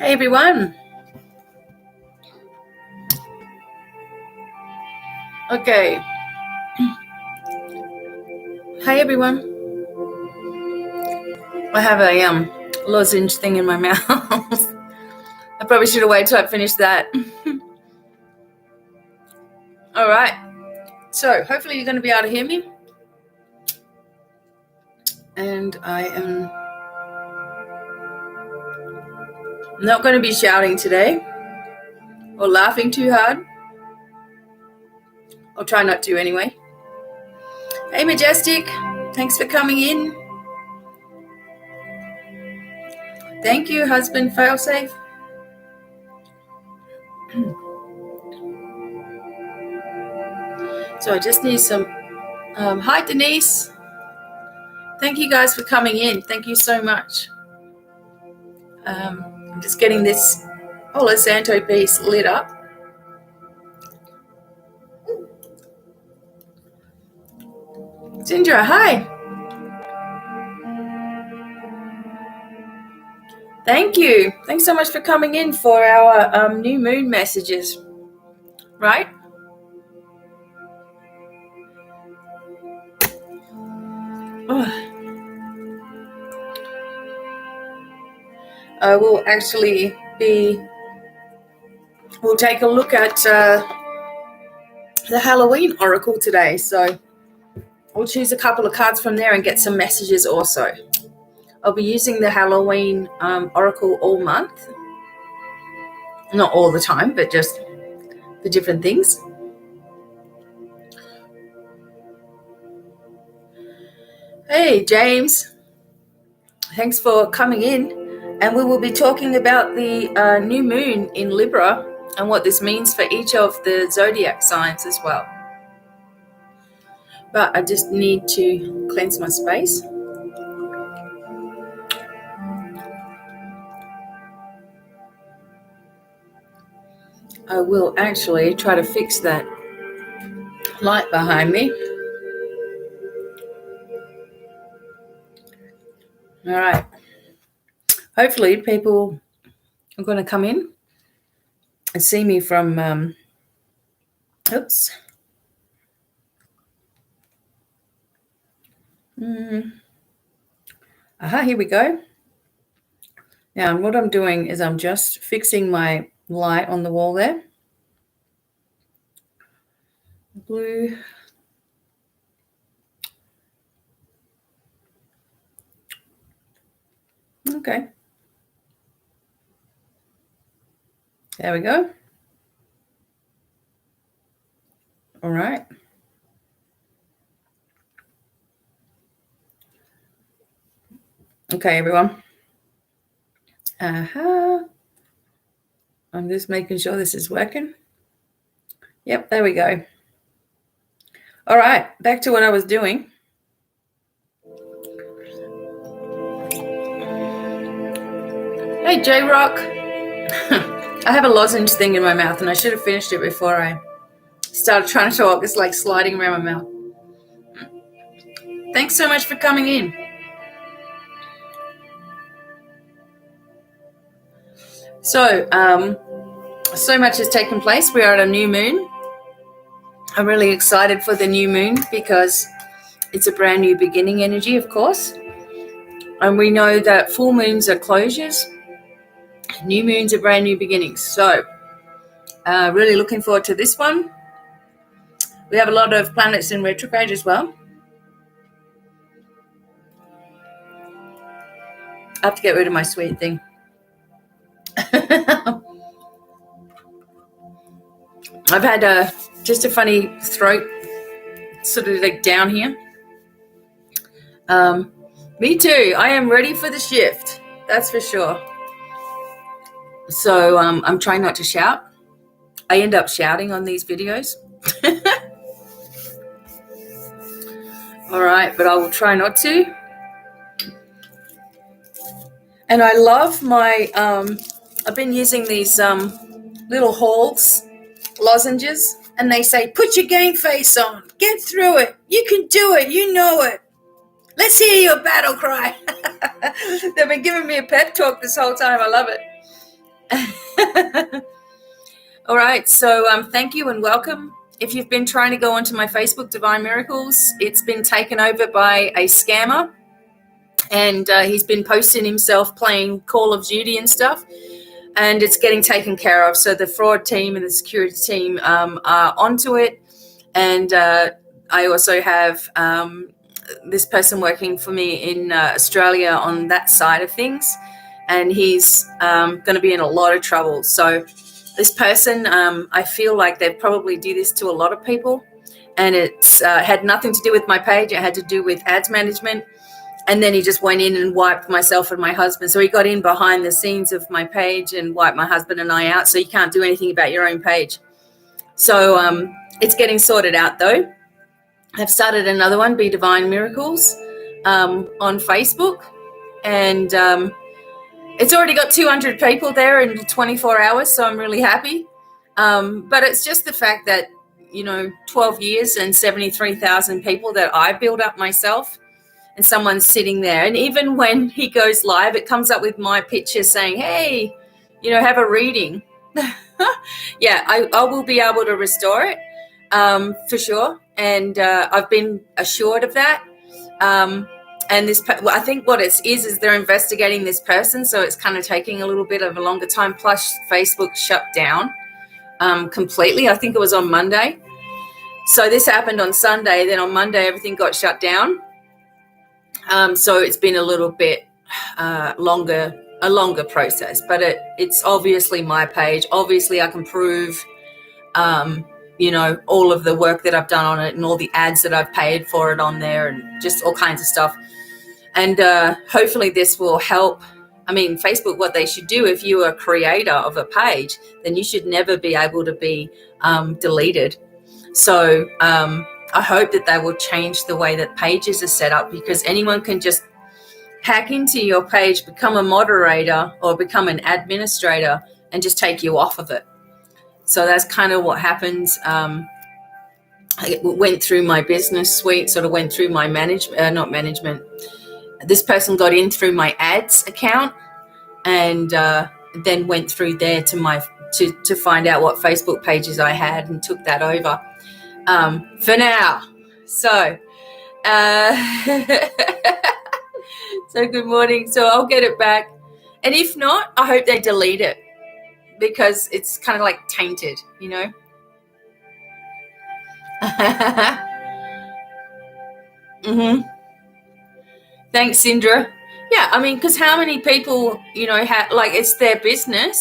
Hey everyone. Okay. Hi everyone. I have a lozenge thing in my mouth. I probably should have waited till I finished that. All right. So hopefully you're going to be able to hear me. And I am not going to be shouting today or laughing too hard. I'll try not to anyway. Hey Majestic. Thanks for coming in. Thank you, husband Failsafe. So I just need some hi Denise. Thank you guys for coming in. Thank you so much. I'm just getting this Palo Santo piece lit up. Sindra, hi. Thank you. Thanks so much for coming in for our new moon messages. Right? Oh. We'll take a look at the Halloween Oracle today. So we'll choose a couple of cards from there and get some messages also. I'll be using the Halloween Oracle all month. Not all the time, but just for different things. Hey, James. Thanks for coming in. And we will be talking about the new moon in Libra and what this means for each of the zodiac signs as well. But I just need to cleanse my space. I will actually try to fix that light behind me. All right. Hopefully people are going to come in and see me from, oops. Aha, here we go. Now, what I'm doing is I'm just fixing my light on the wall there. Blue. Okay. There we go. All right. Okay, everyone. I'm just making sure this is working. Yep, there we go. All right, back to what I was doing. Hey, J-Rock. I have a lozenge thing in my mouth, and I should have finished it before I started trying to talk. It's like sliding around my mouth. Thanks so much for coming in. So, so much has taken place. We are at a new moon. I'm really excited for the new moon because it's a brand new beginning energy, of course. And we know that full moons are closures. New moons are brand new beginnings. So, really looking forward to this one. We have a lot of planets in retrograde as well. I have to get rid of my sweet thing. I've had just a funny throat, sort of like down here. Me too. I am ready for the shift. That's for sure. So I'm trying not to shout. I end up shouting on these videos. All right, but I will try not to. And I love my, I've been using these little Halls lozenges, and they say, put your game face on, get through it, you can do it, you know it. Let's hear your battle cry. They've been giving me a pep talk this whole time. I love it. All right, so thank you and welcome. If you've been trying to go onto my Facebook, Divine Miracles, it's been taken over by a scammer, and he's been posting himself playing Call of Duty and stuff, and it's getting taken care of. So the fraud team and the security team are onto it, and I also have this person working for me in Australia on that side of things, and he's going to be in a lot of trouble. So this person, I feel like they probably do this to a lot of people, and it's had nothing to do with my page. It had to do with ads management, and then he just went in and wiped myself and my husband. So he got in behind the scenes of my page and wiped my husband and I out, so you can't do anything about your own page. So it's getting sorted out, though. I've started another one, BDevine Miracles, on Facebook, and it's already got 200 people there in 24 hours, so I'm really happy. But it's just the fact that, 12 years and 73,000 people that I built up myself, and someone's sitting there. And even when he goes live, it comes up with my picture saying, hey, have a reading. Yeah, I will be able to restore it for sure. And I've been assured of that. And I think what it is they're investigating this person, so it's kind of taking a little bit of a longer time. Plus, Facebook shut down completely. I think it was on Monday. So this happened on Sunday. Then on Monday, everything got shut down. So it's been a little bit a longer process. But it's obviously my page. Obviously, I can prove all of the work that I've done on it and all the ads that I've paid for it on there and just all kinds of stuff. And hopefully this will help. I mean, Facebook, what they should do, if you are a creator of a page, then you should never be able to be deleted. So I hope that they will change the way that pages are set up, because anyone can just hack into your page, become a moderator or become an administrator and just take you off of it. So that's kind of what happens. I went through my business suite, sort of went through my not management. This person got in through my ads account, and then went through there to find out what Facebook pages I had and took that over for now. So, so good morning. So I'll get it back. And if not, I hope they delete it, because it's kind of like tainted, Mm-hmm. Thanks, Sindra. Yeah, I mean, because how many people, it's their business.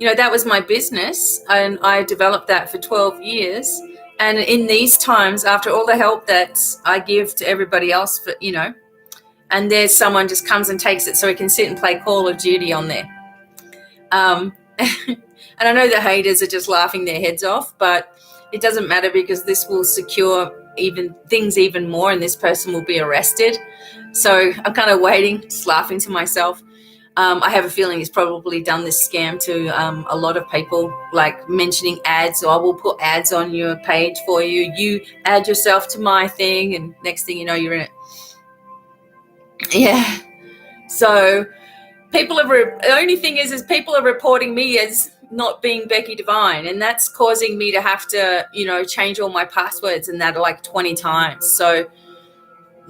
That was my business, and I developed that for 12 years. And in these times, after all the help that I give to everybody else, and there's someone just comes and takes it so he can sit and play Call of Duty on there. And I know the haters are just laughing their heads off, but it doesn't matter, because this will secure even more, and this person will be arrested. So I'm kind of waiting, just laughing to myself. I have a feeling he's probably done this scam to a lot of people, like mentioning ads. So I will put ads on your page for you. You add yourself to my thing, and next thing you know, you're in it. Yeah. So the only thing is people are reporting me as not being Becky Devine, and that's causing me to have to, change all my passwords, and that are like 20 times. So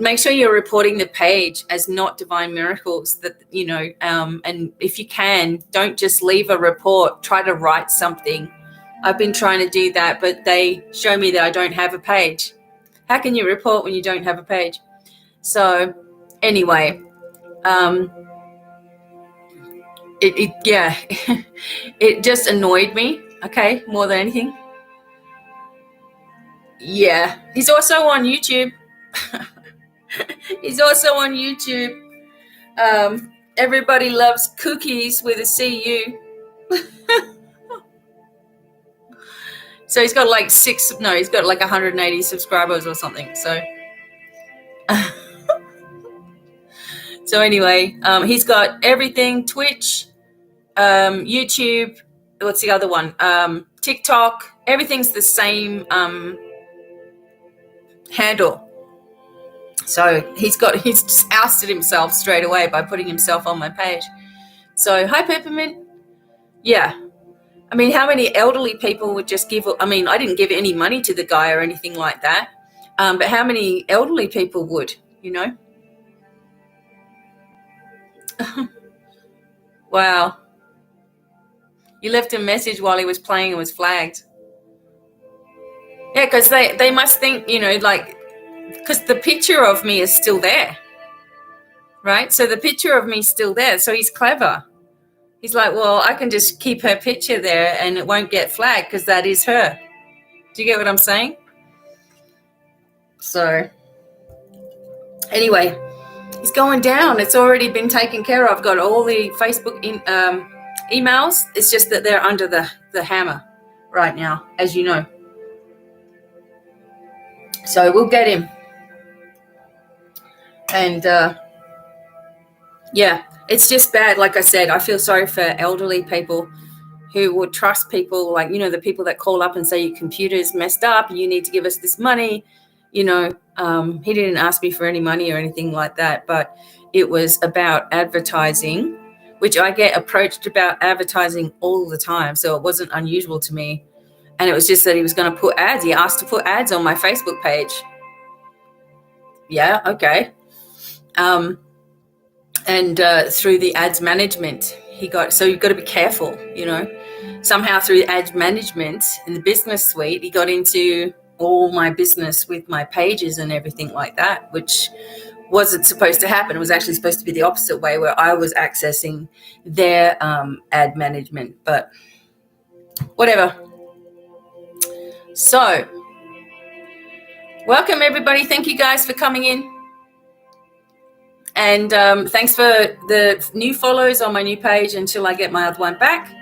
make sure you're reporting the page as not Divine Miracles, that, and if you can, don't just leave a report, try to write something. I've been trying to do that, but they show me that I don't have a page. How can you report when you don't have a page? So anyway, it just annoyed me, okay, more than anything. Yeah, he's also on YouTube. He's also on YouTube. Everybody loves cookies with a CU. So he's got like he's got like 180 subscribers or something. So, so anyway, he's got everything: Twitch, YouTube. What's the other one? TikTok. Everything's the same handle. So he's just ousted himself straight away by putting himself on my page. So hi, Peppermint. Yeah. I mean, how many elderly people would just give, I mean, I didn't give any money to the guy or anything like that. But how many elderly people would, you know? Wow. You left a message while he was playing and was flagged. Yeah, because they must think, you know, like, because the picture of me is still there, right? So the picture of me is still there. So he's clever. He's like, well, I can just keep her picture there and it won't get flagged because that is her. Do you get what I'm saying? So anyway, he's going down. It's already been taken care of. I've got all the Facebook emails. It's just that they're under the hammer right now, as you know. So we'll get him. And yeah, it's just bad. Like I said, I feel sorry for elderly people who would trust people like, you know, the people that call up and say your computer's messed up, you need to give us this money. You know, he didn't ask me for any money or anything like that, but it was about advertising, which I get approached about advertising all the time. So it wasn't unusual to me. And it was just that he was going to put ads. He asked to put ads on my Facebook page. Yeah, okay. And through the ads management, so you've got to be careful, you know. Somehow through ads management in the business suite, he got into all my business with my pages and everything like that, which wasn't supposed to happen. It was actually supposed to be the opposite way, where I was accessing their ad management, but whatever. So welcome everybody. Thank you guys for coming in. And thanks for the new follows on my new page until I get my other one back.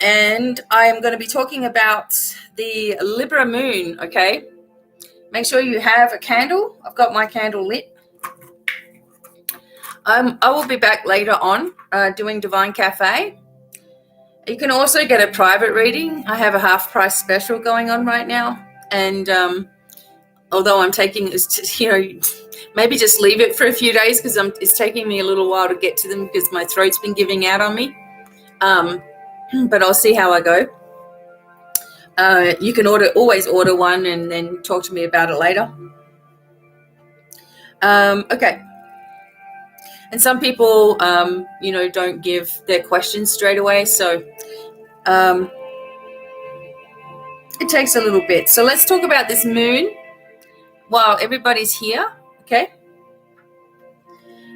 And I am going to be talking about the Libra Moon, okay? Make sure you have a candle. I've got my candle lit. I will be back later on doing Devine Cafe. You can also get a private reading. I have a half price special going on right now. And although I'm taking, you know, maybe just leave it for a few days because it's taking me a little while to get to them because my throat's been giving out on me. But I'll see how I go. You can always order one and then talk to me about it later. Okay. And some people, you know, don't give their questions straight away. So it takes a little bit. So let's talk about this moon while everybody's here. Okay.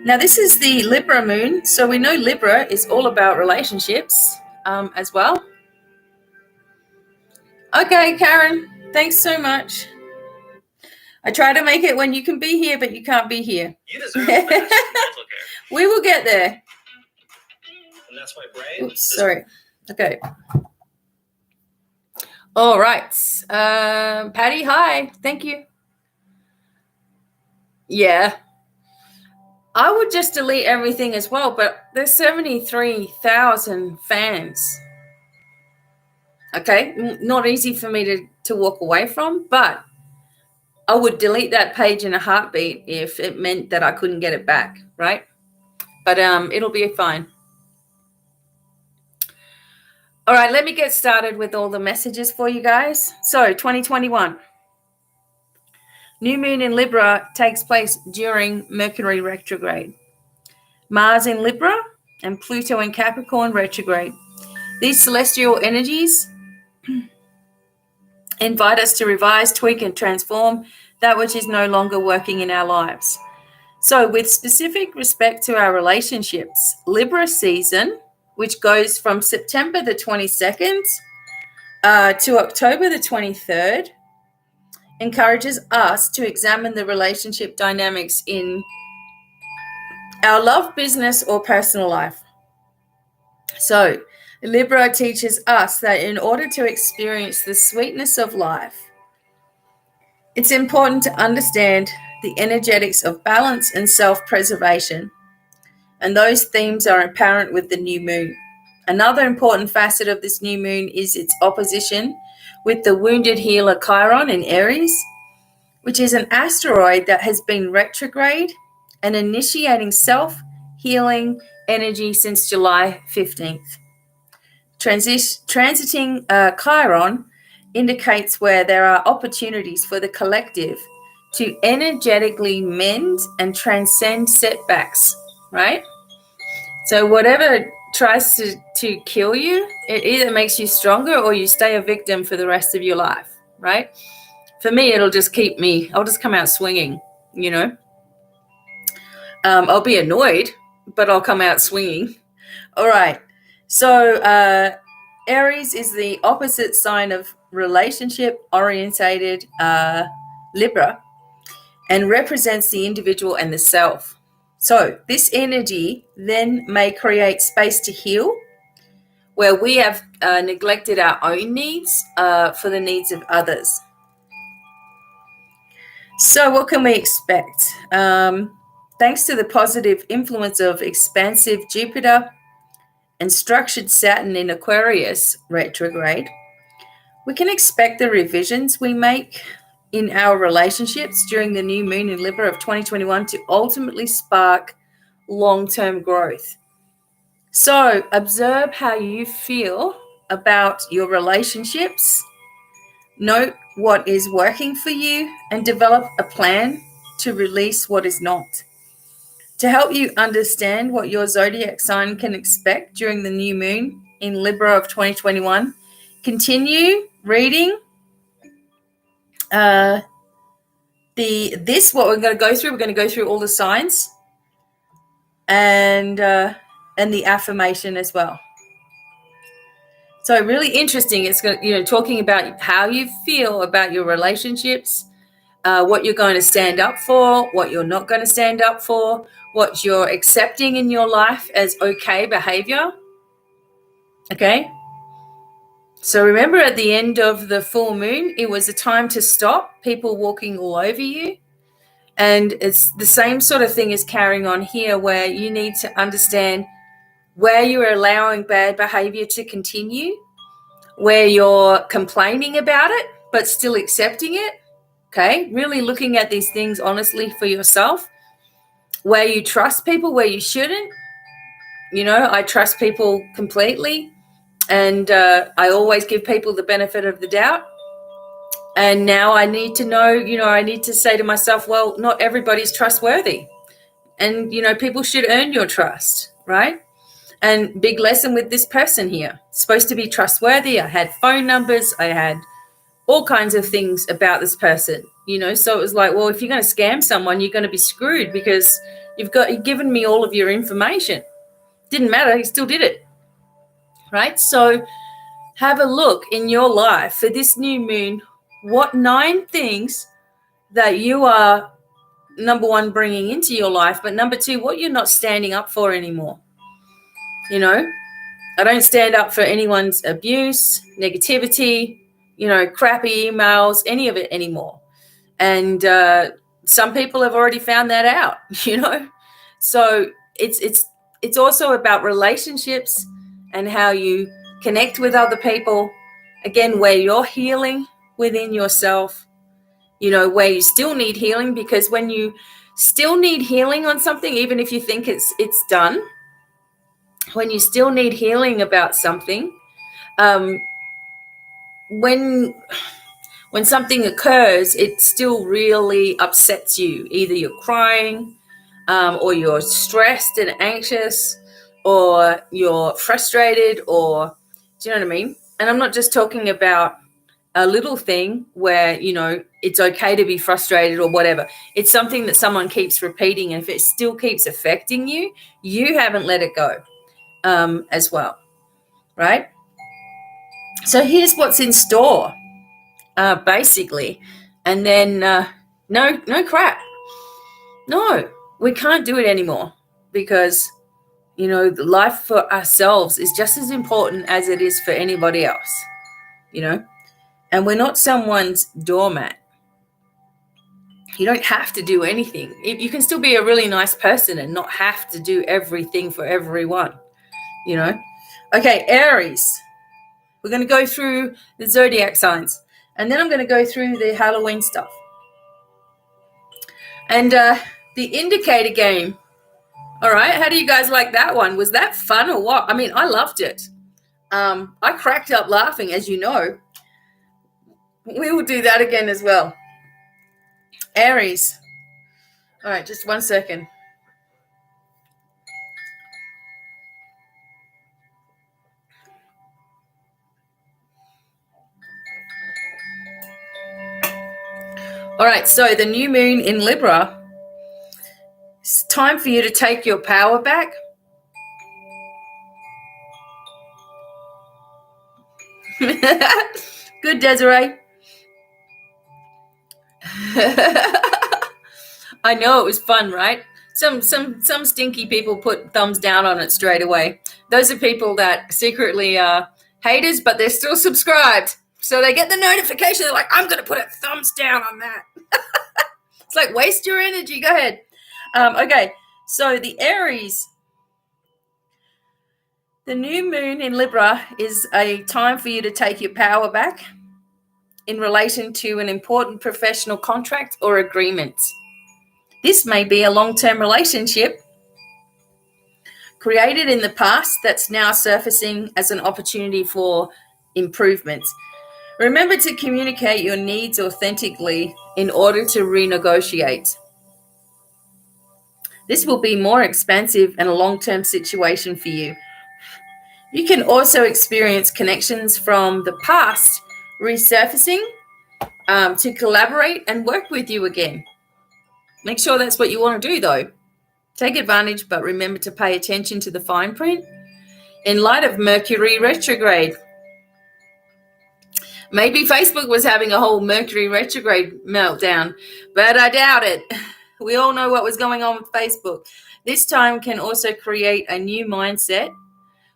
Now, this is the Libra moon. So we know Libra is all about relationships as well. Okay, Karen, thanks so much. I try to make it when you can be here, but you can't be here. You deserve the best mental care. We will get there. And that's my brain. Oops, sorry. Okay. All right. Patty, hi. Thank you. Yeah. I would just delete everything as well, but there's 73,000 fans. Okay, not easy for me to walk away from, but I would delete that page in a heartbeat if it meant that I couldn't get it back, right? But it'll be fine. All right, let me get started with all the messages for you guys. So 2021. New moon in Libra takes place during Mercury retrograde. Mars in Libra and Pluto in Capricorn retrograde. These celestial energies invite us to revise, tweak, and transform that which is no longer working in our lives. So with specific respect to our relationships, Libra season, which goes from September the 22nd to October the 23rd, encourages us to examine the relationship dynamics in our love, business, or personal life. So Libra teaches us that in order to experience the sweetness of life, it's important to understand the energetics of balance and self-preservation. And those themes are apparent with the new moon. Another important facet of this new moon is its opposition with the wounded healer Chiron in Aries, which is an asteroid that has been retrograde and initiating self-healing energy since July 15th. Transiting Chiron indicates where there are opportunities for the collective to energetically mend and transcend setbacks, right? So whatever tries to kill you, it either makes you stronger or you stay a victim for the rest of your life, right? For me, it'll just I'll just come out swinging, you know. I'll be annoyed, but I'll come out swinging. All right. So Aries is the opposite sign of relationship-orientated Libra and represents the individual and the self. So this energy then may create space to heal where we have neglected our own needs for the needs of others. So what can we expect? Thanks to the positive influence of expansive Jupiter and structured Saturn in Aquarius retrograde, we can expect the revisions we make in our relationships during the new moon in Libra of 2021 to ultimately spark long-term growth. So observe how you feel about your relationships. Note what is working for you and develop a plan to release what is not. To help you understand what your zodiac sign can expect during the new moon in Libra of 2021, continue reading what we're going to go through. We're going to go through all the signs and the affirmation as well. So really interesting. It's talking about how you feel about your relationships, what you're going to stand up for, what you're not going to stand up for, what you're accepting in your life as okay behavior. Okay. So remember, at the end of the full moon, it was a time to stop people walking all over you. And it's the same sort of thing is carrying on here, where you need to understand where you're allowing bad behavior to continue, where you're complaining about it, but still accepting it. Okay. Really looking at these things honestly for yourself, where you trust people, where you shouldn't. I trust people completely. And I always give people the benefit of the doubt. And now I need to know, I need to say to myself, well, not everybody's trustworthy. And, people should earn your trust, right? And big lesson with this person here. It's supposed to be trustworthy. I had phone numbers. I had all kinds of things about this person, So it was like, well, if you're going to scam someone, you're going to be screwed because you've given me all of your information. Didn't matter. He still did it. Right? So have a look in your life for this new moon. What 9 things that you are, number 1, bringing into your life, but number 2, what you're not standing up for anymore. I don't stand up for anyone's abuse, negativity, crappy emails, any of it anymore. And some people have already found that out, So it's also about relationships and how you connect with other people. Again, where you're healing within yourself, where you still need healing, because when you still need healing on something, even if you think it's done, when you still need healing about something, when something occurs, it still really upsets you. Either you're crying, or you're stressed and anxious, or you're frustrated, or do you know what I mean? And I'm not just talking about a little thing where, it's okay to be frustrated or whatever. It's something that someone keeps repeating. And if it still keeps affecting you, you haven't let it go as well. Right? So here's what's in store, basically. And then no crap. No, we can't do it anymore because, the life for ourselves is just as important as it is for anybody else, and we're not someone's doormat. You don't have to do anything. You can still be a really nice person and not have to do everything for everyone, Okay, Aries. We're going to go through the zodiac signs, and then I'm going to go through the Halloween stuff. And the indicator game, All right. How do you guys like that one? Was that fun or what? I mean, I loved it. I cracked up laughing, as you know. We will do that again as well. Aries. All right, just 1 second. All right, so the new moon in Libra. It's time for you to take your power back. Good, Desiree. I know, it was fun, right? Some stinky people put thumbs down on it straight away. Those are people that secretly are haters, but they're still subscribed. So they get the notification. They're like, I'm going to put a thumbs down on that. It's like, waste your energy. Go ahead. Okay, so the Aries. The new moon in Libra is a time for you to take your power back in relation to an important professional contract or agreement. This may be a long-term relationship created in the past that's now surfacing as an opportunity for improvement. Remember to communicate your needs authentically in order to renegotiate. This will be more expansive and a long-term situation for you. You can also experience connections from the past resurfacing to collaborate and work with you again. Make sure that's what you want to do, though. Take advantage, but remember to pay attention to the fine print in light of Mercury retrograde. Maybe Facebook was having a whole Mercury retrograde meltdown, but I doubt it. We all know what was going on with Facebook. This time can also create a new mindset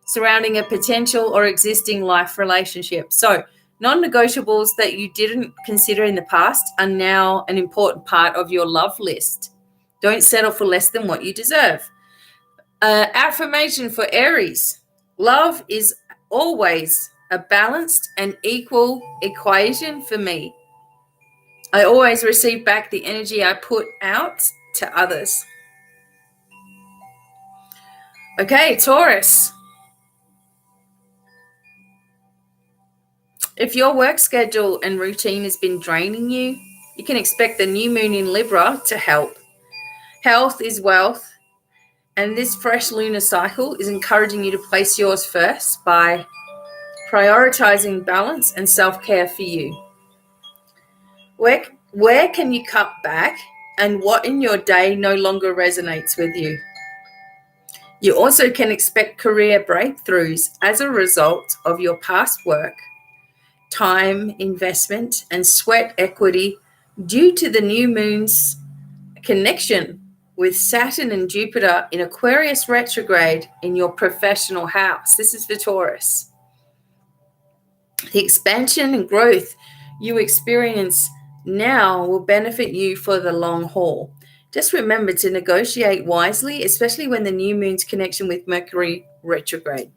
surrounding a potential or existing life relationship. So non-negotiables that you didn't consider in the past are now an important part of your love list. Don't settle for less than what you deserve. Affirmation for Aries. Love is always a balanced and equal equation for me. I always receive back the energy I put out to others. Okay, Taurus. If your work schedule and routine has been draining you, you can expect the new moon in Libra to help. Health is wealth, and this fresh lunar cycle is encouraging you to place yours first by prioritizing balance and self-care for you. Where can you cut back, and what in your day no longer resonates with you? You also can expect career breakthroughs as a result of your past work, time investment, and sweat equity due to the new moon's connection with Saturn and Jupiter in Aquarius retrograde in your professional house. This is for Taurus. The expansion and growth you experience now will benefit you for the long haul. Just remember to negotiate wisely, especially when the new moon's connection with Mercury retrograde.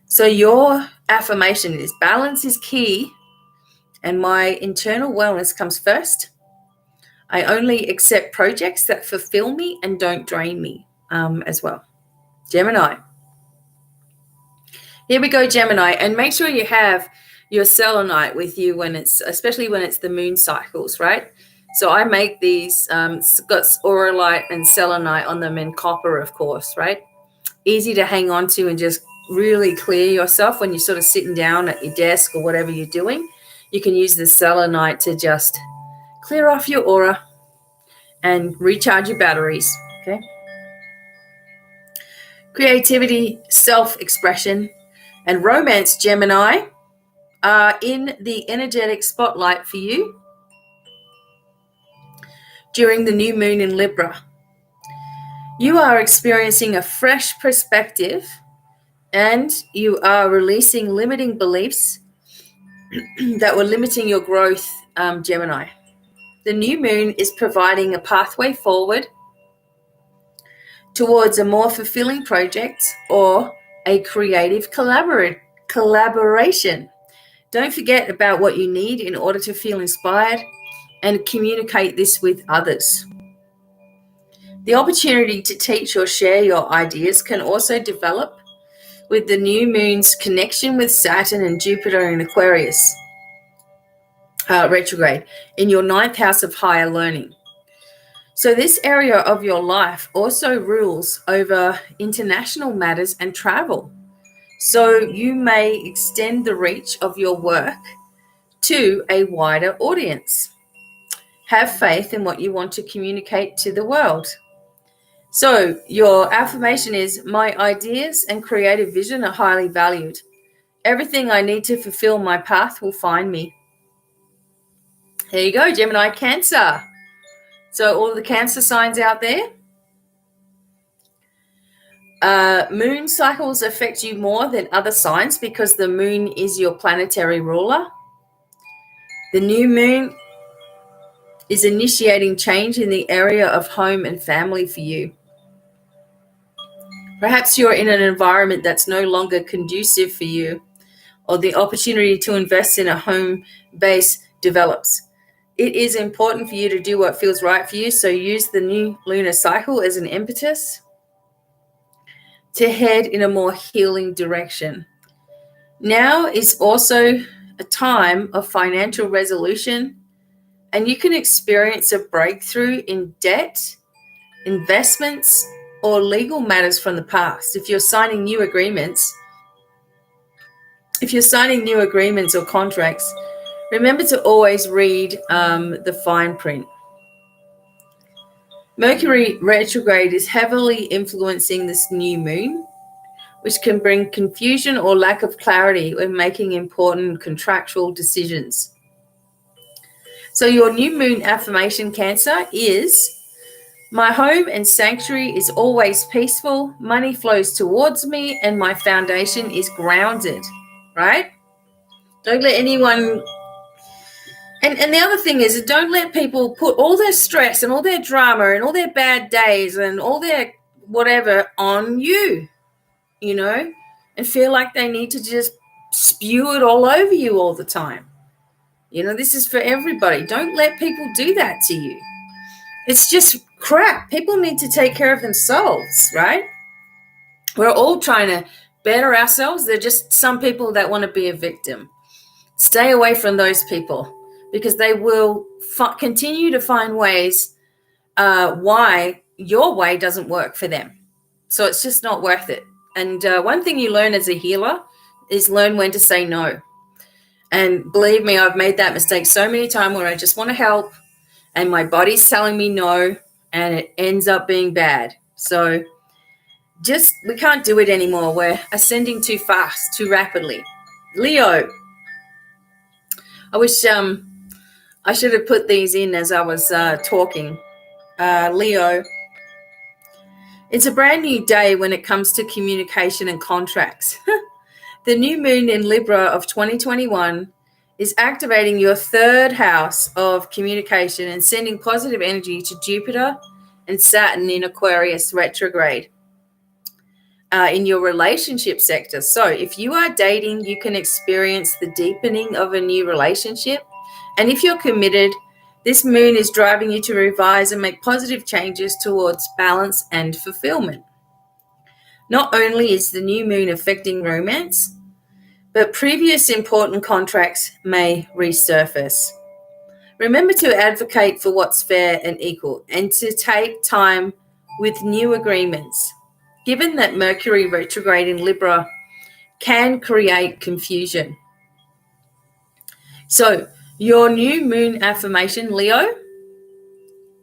So your affirmation is balance is key, and my internal wellness comes first. I only accept projects that fulfill me and don't drain me as well. Gemini. Here we go, Gemini. And make sure you have your selenite with you especially when it's the moon cycles, right? So I make these, got auralite and selenite on them, and copper, of course, right? Easy to hang on to and just really clear yourself when you're sort of sitting down at your desk or whatever you're doing. You can use the selenite to just clear off your aura and recharge your batteries, okay? Creativity, self-expression, and romance, Gemini, are in the energetic spotlight for you during the new moon in Libra. You are experiencing a fresh perspective, and you are releasing limiting beliefs that were limiting your growth, Gemini. The new moon is providing a pathway forward towards a more fulfilling project or a creative collaboration. Don't forget about what you need in order to feel inspired, and communicate this with others. The opportunity to teach or share your ideas can also develop with the new moon's connection with Saturn and Jupiter in Aquarius retrograde in your 9th house of higher learning. So this area of your life also rules over international matters and travel. So you may extend the reach of your work to a wider audience. Have faith in what you want to communicate to the world. So your affirmation is, my ideas and creative vision are highly valued. Everything I need to fulfill my path will find me. There you go, Gemini, Cancer. So all the Cancer signs out there. Moon cycles affect you more than other signs because the moon is your planetary ruler. The new moon is initiating change in the area of home and family for you. Perhaps you're in an environment that's no longer conducive for you, or the opportunity to invest in a home base develops. It is important for you to do what feels right for you, so use the new lunar cycle as an impetus to head in a more healing direction. Now is also a time of financial resolution, and you can experience a breakthrough in debt, investments, or legal matters from the past. If you're signing new agreements or contracts, remember to always read the fine print. Mercury retrograde is heavily influencing this new moon, which can bring confusion or lack of clarity when making important contractual decisions. So your new moon affirmation, Cancer, is, my home and sanctuary is always peaceful, money flows towards me, and my foundation is grounded, right? Don't let anyone... And the other thing is, don't let people put all their stress and all their drama and all their bad days and all their whatever on you, and feel like they need to just spew it all over you all the time. This is for everybody. Don't let people do that to you. It's just crap. People need to take care of themselves, right? We're all trying to better ourselves. They're just some people that want to be a victim. Stay away from those people, because they will continue to find ways why your way doesn't work for them. So it's just not worth it. And one thing you learn as a healer is learn when to say no. And believe me, I've made that mistake so many times where I just want to help and my body's telling me no, and it ends up being bad. So we can't do it anymore. We're ascending too fast, too rapidly. Leo. I wish I should have put these in as I was talking. Leo. It's a brand new day when it comes to communication and contracts. The new moon in Libra of 2021 is activating your 3rd house of communication and sending positive energy to Jupiter and Saturn in Aquarius retrograde in your relationship sector. So if you are dating, you can experience the deepening of a new relationship. And if you're committed, this moon is driving you to revise and make positive changes towards balance and fulfillment. Not only is the new moon affecting romance, but previous important contracts may resurface. Remember to advocate for what's fair and equal, and to take time with new agreements, given that Mercury retrograde in Libra can create confusion. So, your new moon affirmation, Leo,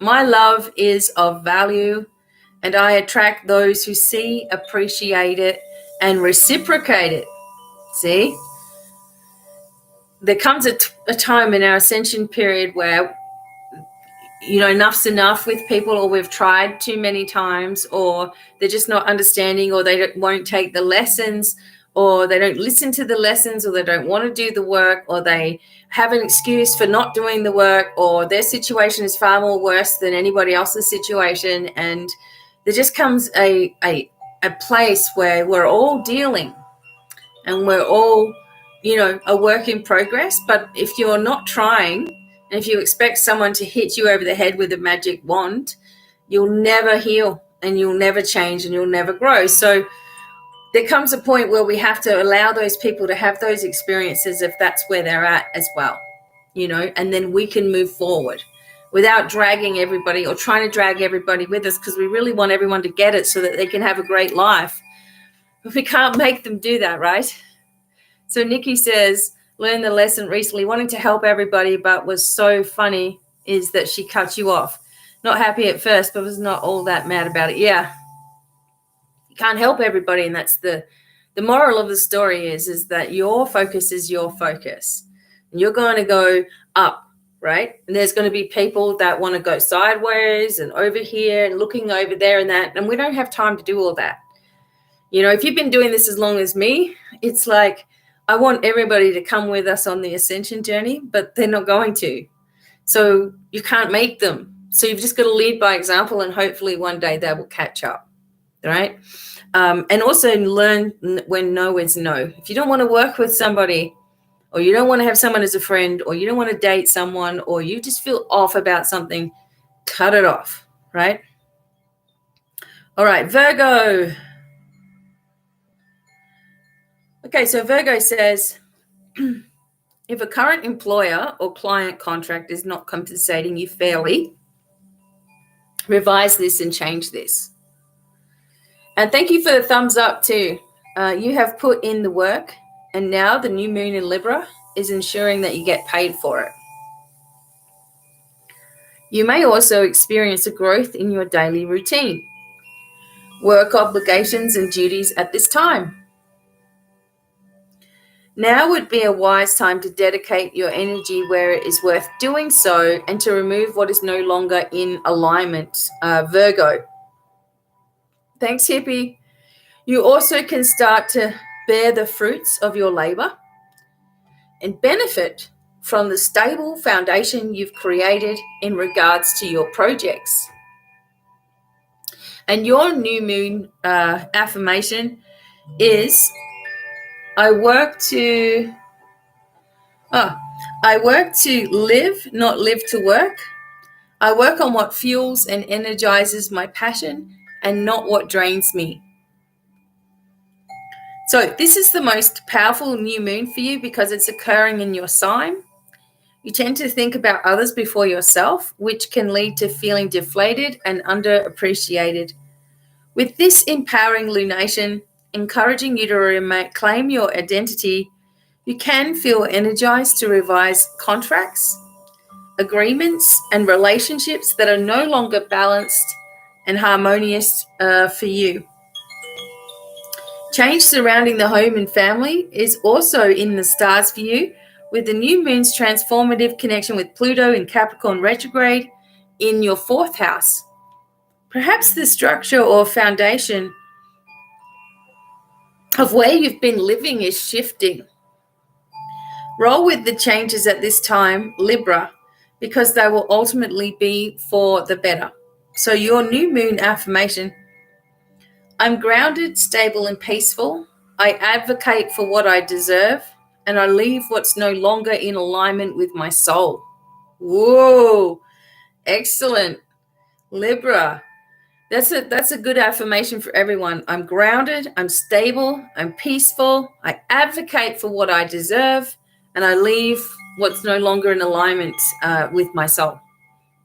my love is of value, and I attract those who see, appreciate it, and reciprocate it. See? There comes a time in our ascension period where, enough's enough with people, or we've tried too many times, or they're just not understanding, or they won't take the lessons, or they don't listen to the lessons, or they don't want to do the work, or they have an excuse for not doing the work, or their situation is far more worse than anybody else's situation. And there just comes a place where we're all dealing and we're all, a work in progress. But if you're not trying, and if you expect someone to hit you over the head with a magic wand, you'll never heal and you'll never change and you'll never grow. So there comes a point where we have to allow those people to have those experiences if that's where they're at as well, and then we can move forward without dragging everybody or trying to drag everybody with us, because we really want everyone to get it so that they can have a great life. But we can't make them do that, right? So Nikki says, learned the lesson recently, wanting to help everybody, but was so funny is that she cut you off. Not happy at first, but was not all that mad about it. Yeah. You can't help everybody, and that's the moral of the story is that your focus is your focus. And you're going to go up, right? And there's going to be people that want to go sideways and over here and looking over there and that, and we don't have time to do all that. If you've been doing this as long as me, it's like I want everybody to come with us on the ascension journey, but they're not going to. So you can't make them. So you've just got to lead by example, and hopefully one day they will catch up, right? And also learn when no is no. If you don't want to work with somebody, or you don't want to have someone as a friend, or you don't want to date someone, or you just feel off about something, cut it off, right? All right, Virgo. Okay, so Virgo says, if a current employer or client contract is not compensating you fairly, revise this and change this. And thank you for the thumbs up too. You have put in the work, and now the new moon in Libra is ensuring that you get paid for it. You may also experience a growth in your daily routine, work obligations and duties at this time. Now would be a wise time to dedicate your energy where it is worth doing so, and to remove what is no longer in alignment, Virgo. Thanks, Hippie. You also can start to bear the fruits of your labor and benefit from the stable foundation you've created in regards to your projects. And your new moon affirmation is, I work to live, not live to work. I work on what fuels and energizes my passion and not what drains me. So this is the most powerful new moon for you because it's occurring in your sign. You tend to think about others before yourself, which can lead to feeling deflated and underappreciated. With this empowering lunation, encouraging you to claim your identity, you can feel energized to revise contracts, agreements, and relationships that are no longer balanced and harmonious for you. Change surrounding the home and family is also in the stars for you, with the new moon's transformative connection with Pluto in Capricorn retrograde in your 4th house. Perhaps the structure or foundation of where you've been living is shifting. Roll with the changes at this time, Libra, because they will ultimately be for the better. So your new moon affirmation, I'm grounded, stable, and peaceful. I advocate for what I deserve, and I leave what's no longer in alignment with my soul. Whoa, excellent. Libra. That's a good affirmation for everyone. I'm grounded, I'm stable, I'm peaceful, I advocate for what I deserve, and I leave what's no longer in alignment with my soul.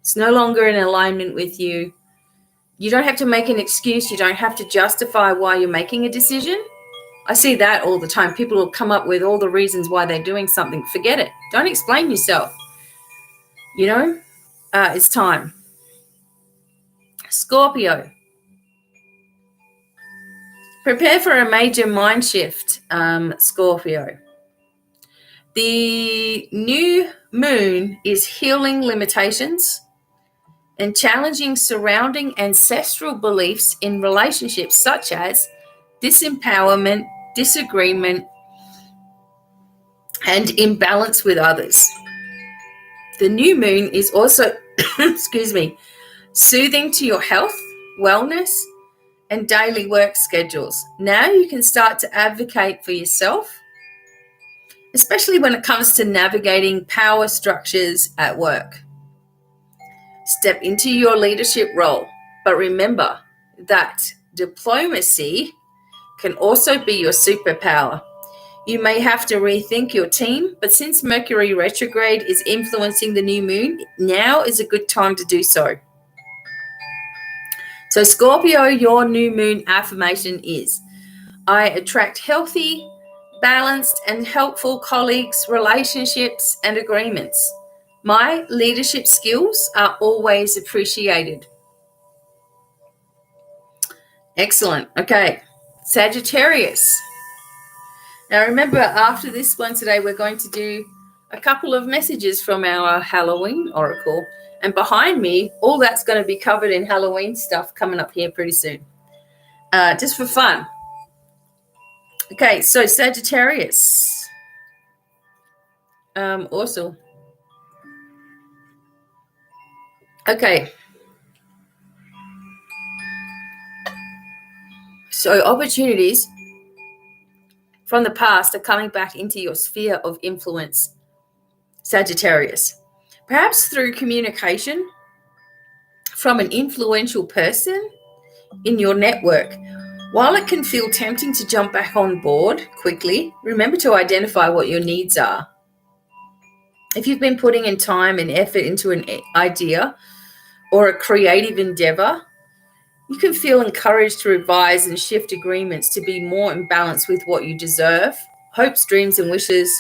It's no longer in alignment with you. You don't have to make an excuse. You don't have to justify why you're making a decision. I see that all the time. People will come up with all the reasons why they're doing something. Forget it. Don't explain yourself. It's time. Scorpio. Prepare for a major mind shift, Scorpio. The new moon is healing limitations and challenging surrounding ancestral beliefs in relationships such as disempowerment, disagreement, and imbalance with others. The new moon is also, soothing to your health, wellness, and daily work schedules. Now you can start to advocate for yourself, especially when it comes to navigating power structures at work. Step into your leadership role. But remember that diplomacy can also be your superpower. You may have to rethink your team, but since Mercury retrograde is influencing the new moon, now is a good time to do so. So Scorpio, your new moon affirmation is, I attract healthy, balanced, and helpful colleagues, relationships, and agreements. My leadership skills are always appreciated. Excellent. Okay. Sagittarius. Now remember, after this one today, we're going to do a couple of messages from our Halloween oracle. And behind me, all that's going to be covered in Halloween stuff coming up here pretty soon. Just for fun. Okay, so Sagittarius. Also. Okay. So opportunities from the past are coming back into your sphere of influence, Sagittarius. Perhaps through communication from an influential person in your network. While it can feel tempting to jump back on board quickly, remember to identify what your needs are. If you've been putting in time and effort into an idea or a creative endeavor, you can feel encouraged to revise and shift agreements to be more in balance with what you deserve. Hopes, dreams, and wishes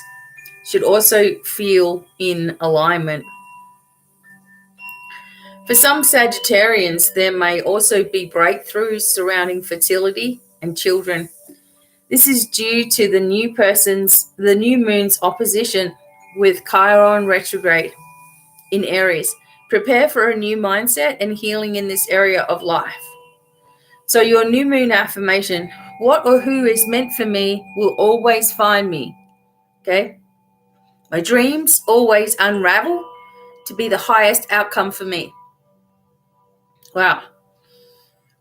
should also feel in alignment. For some Sagittarians, there may also be breakthroughs surrounding fertility and children. This is due to the new moon's opposition with Chiron retrograde in Aries. Prepare for a new mindset and healing in this area of life. So your new moon affirmation, what or who is meant for me will always find me. Okay? My dreams always unravel to be the highest outcome for me. Wow.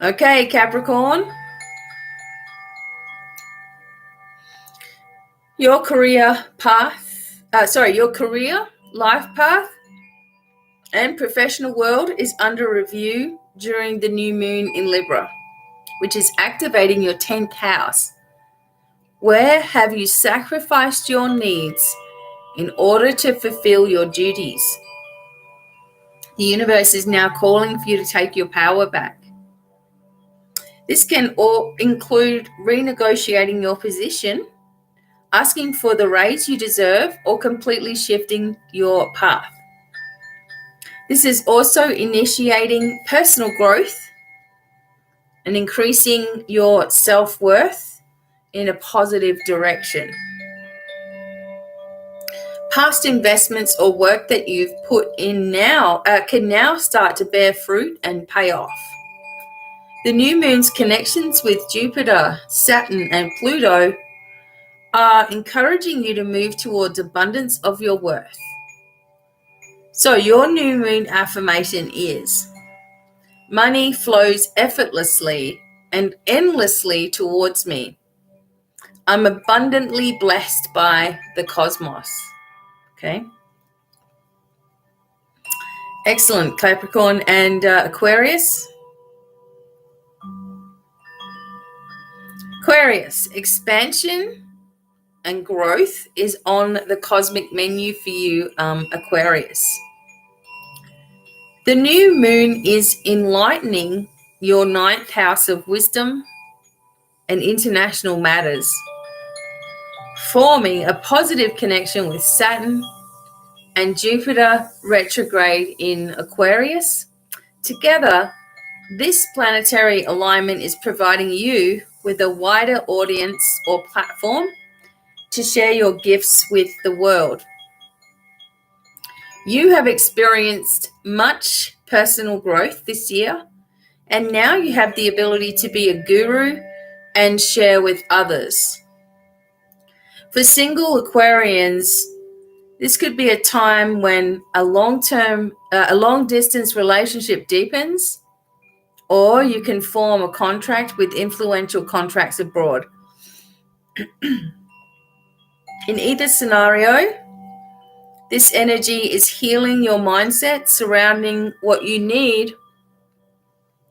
Okay, Capricorn. Your career life path and professional world is under review during the new moon in Libra, which is activating your 10th house. Where have you sacrificed your needs in order to fulfill your duties? The universe is now calling for you to take your power back. This can all include renegotiating your position, asking for the raise you deserve, or completely shifting your path. This is also initiating personal growth and increasing your self-worth in a positive direction. Past investments or work that you've put in now can now start to bear fruit and pay off. The new moon's connections with Jupiter, Saturn, and Pluto are encouraging you to move towards abundance of your worth. So your new moon affirmation is, money flows effortlessly and endlessly towards me. I'm abundantly blessed by the cosmos. Okay. Excellent, Capricorn and Aquarius. Aquarius, expansion and growth is on the cosmic menu for you, Aquarius. The new moon is enlightening your 9th house of wisdom and international matters, forming a positive connection with Saturn and Jupiter retrograde in Aquarius. Together, this planetary alignment is providing you with a wider audience or platform to share your gifts with the world. You have experienced much personal growth this year, and now you have the ability to be a guru and share with others. For single Aquarians, this could be a time when a long-distance relationship deepens, or you can form a contract with influential contracts abroad. In either scenario, this energy is healing your mindset surrounding what you need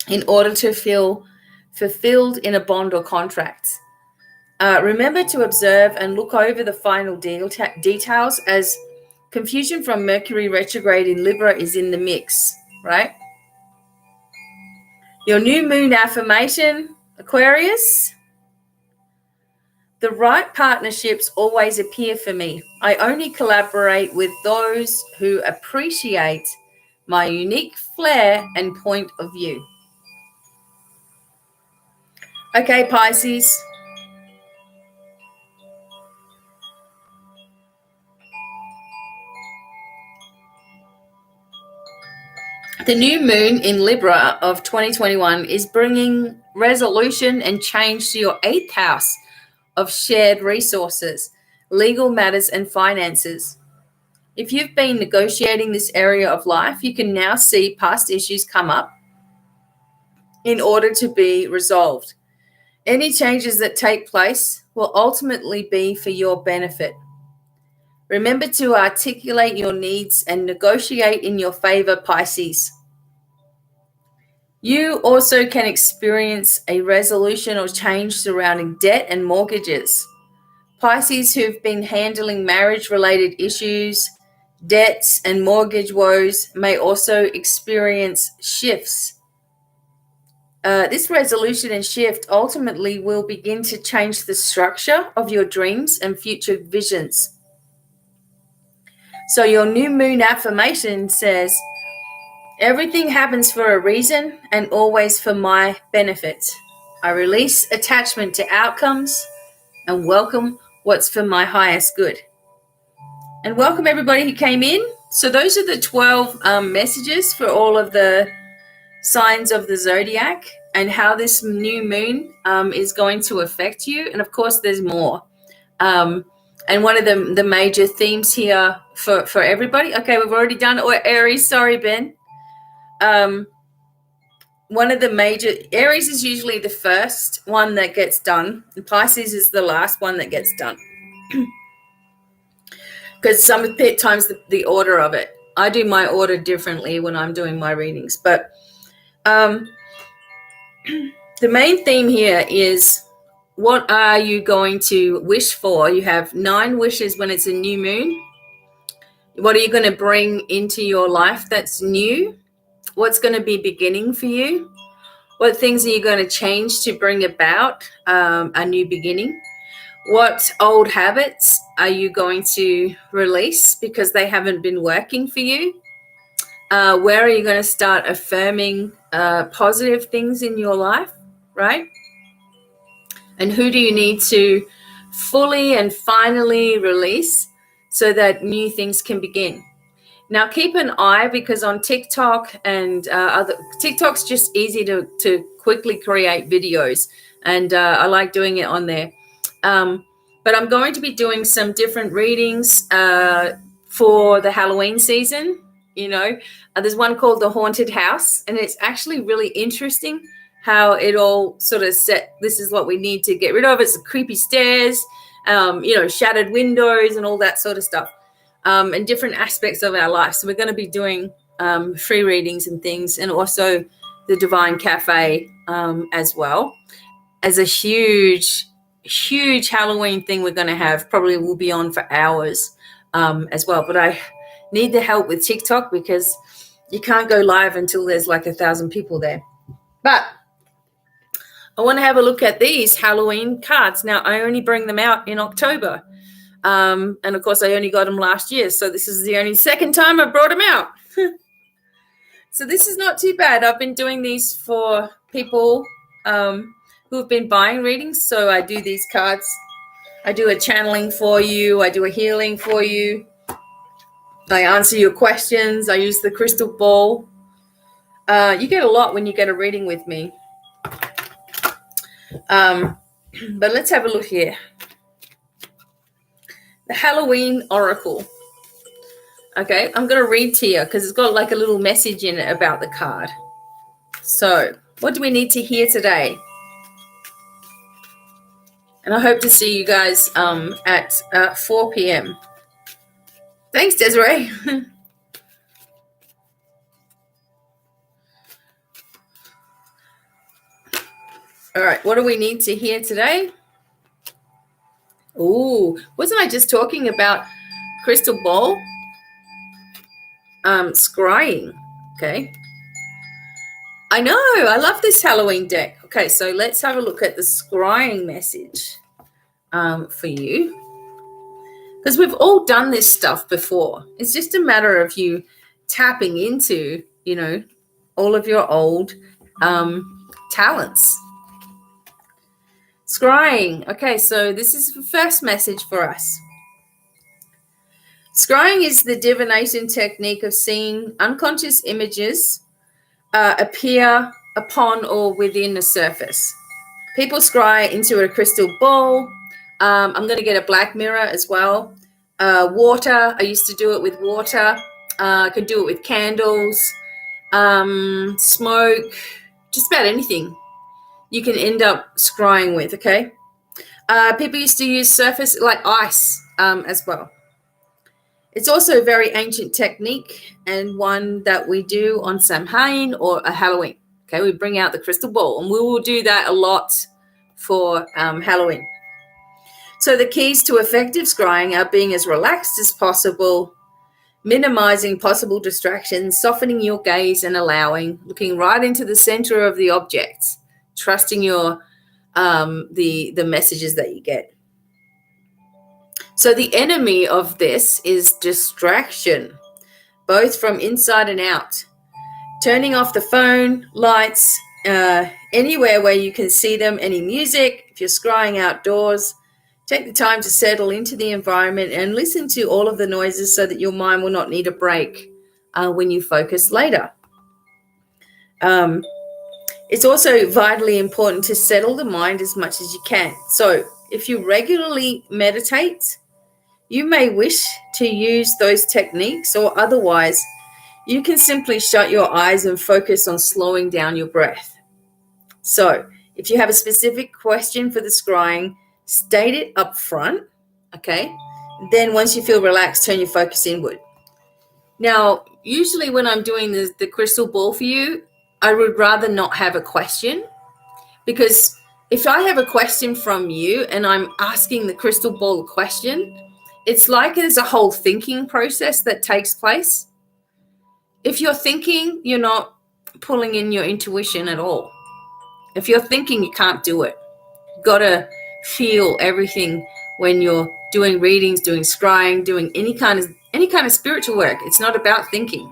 in order to feel fulfilled in a bond or contract. Remember to observe and look over the final details, as confusion from Mercury retrograde in Libra is in the mix, right? Your new moon affirmation, Aquarius. The right partnerships always appear for me. I only collaborate with those who appreciate my unique flair and point of view. Okay, Pisces. The new moon in Libra of 2021 is bringing resolution and change to your 8th house of shared resources, legal matters, and finances. If you've been negotiating this area of life, you can now see past issues come up in order to be resolved. Any changes that take place will ultimately be for your benefit. Remember to articulate your needs and negotiate in your favor, Pisces. You also can experience a resolution or change surrounding debt and mortgages. Pisces who've been handling marriage-related issues, debts, and mortgage woes may also experience shifts. This resolution and shift ultimately will begin to change the structure of your dreams and future visions. So your new moon affirmation says, everything happens for a reason and always for my benefit. I release attachment to outcomes and welcome what's for my highest good. And welcome everybody who came in. So those are the 12 messages for all of the signs of the zodiac and how this new moon is going to affect you. And of course, there's more. And one of the major themes here for everybody. Okay, we've already done Aries. Sorry, Ben. One of the major, Aries is usually the first one that gets done. And Pisces is the last one that gets done. Because sometimes the order of it. I do my order differently when I'm doing my readings. But the main theme here is, what are you going to wish for? You have 9 wishes when it's a new moon. What are you going to bring into your life that's new? What's going to be beginning for you? What things are you going to change to bring about a new beginning? What old habits are you going to release because they haven't been working for you? Where are you going to start affirming positive things in your life, right? And who do you need to fully and finally release so that new things can begin? Now, keep an eye, because on TikTok and TikTok's just easy to quickly create videos, and I like doing it on there. But I'm going to be doing some different readings for the Halloween season. There's one called The Haunted House, and it's actually really interesting how it all sort of set. This is what we need to get rid of. It's the creepy stairs, shattered windows and all that sort of stuff, and different aspects of our life. So we're going to be doing free readings and things, and also the Devine Cafe as well, as a huge Halloween thing we're going to have. Probably will be on for hours as well. But I need the help with TikTok, because you can't go live until there's like 1,000 people there. But I want to have a look at these Halloween cards. Now, I only bring them out in October. And of course, I only got them last year. So this is the only second time I brought them out. So this is not too bad. I've been doing these for people who have been buying readings. So I do these cards. I do a channeling for you. I do a healing for you. I answer your questions. I use the crystal ball. You get a lot when you get a reading with me. But let's have a look here. The Halloween Oracle. Okay, I'm going to read to you because it's got like a little message in it about the card. So, what do we need to hear today? And I hope to see you guys at 4 p.m. Thanks, Desiree. All right, what do we need to hear today? Ooh, wasn't I just talking about crystal ball? Scrying. Okay. I know. I love this Halloween deck. Okay, so let's have a look at the scrying message for you. Because we've all done this stuff before. It's just a matter of you tapping into, all of your old talents. Scrying. Okay, so this is the first message for us. Scrying is the divination technique of seeing unconscious images appear upon or within the surface. People scry into a crystal ball. I'm going to get a black mirror as well. Water. I used to do it with water. I could do it with candles, smoke, just about anything you can end up scrying with, okay? People used to use surface like ice as well. It's also a very ancient technique and one that we do on Samhain or a Halloween. Okay, we bring out the crystal ball, and we will do that a lot for Halloween. So the keys to effective scrying are being as relaxed as possible, minimizing possible distractions, softening your gaze and looking right into the center of the object, trusting your the messages that you get. So the enemy of this is distraction, both from inside and out. Turning off the phone, lights, anywhere where you can see them, any music. If you're scrying outdoors, take the time to settle into the environment and listen to all of the noises so that your mind will not need a break when you focus later. It's also vitally important to settle the mind as much as you can. So if you regularly meditate, you may wish to use those techniques, or otherwise you can simply shut your eyes and focus on slowing down your breath. So if you have a specific question for the scrying, state it up front, okay? Then once you feel relaxed, turn your focus inward. Now, usually when I'm doing the crystal ball for you, I would rather not have a question, because if I have a question from you and I'm asking the crystal ball a question, it's like there's a whole thinking process that takes place. If you're thinking, you're not pulling in your intuition at all. If you're thinking, you can't do it. You've got to feel everything when you're doing readings, doing scrying, doing any kind of spiritual work. It's not about thinking.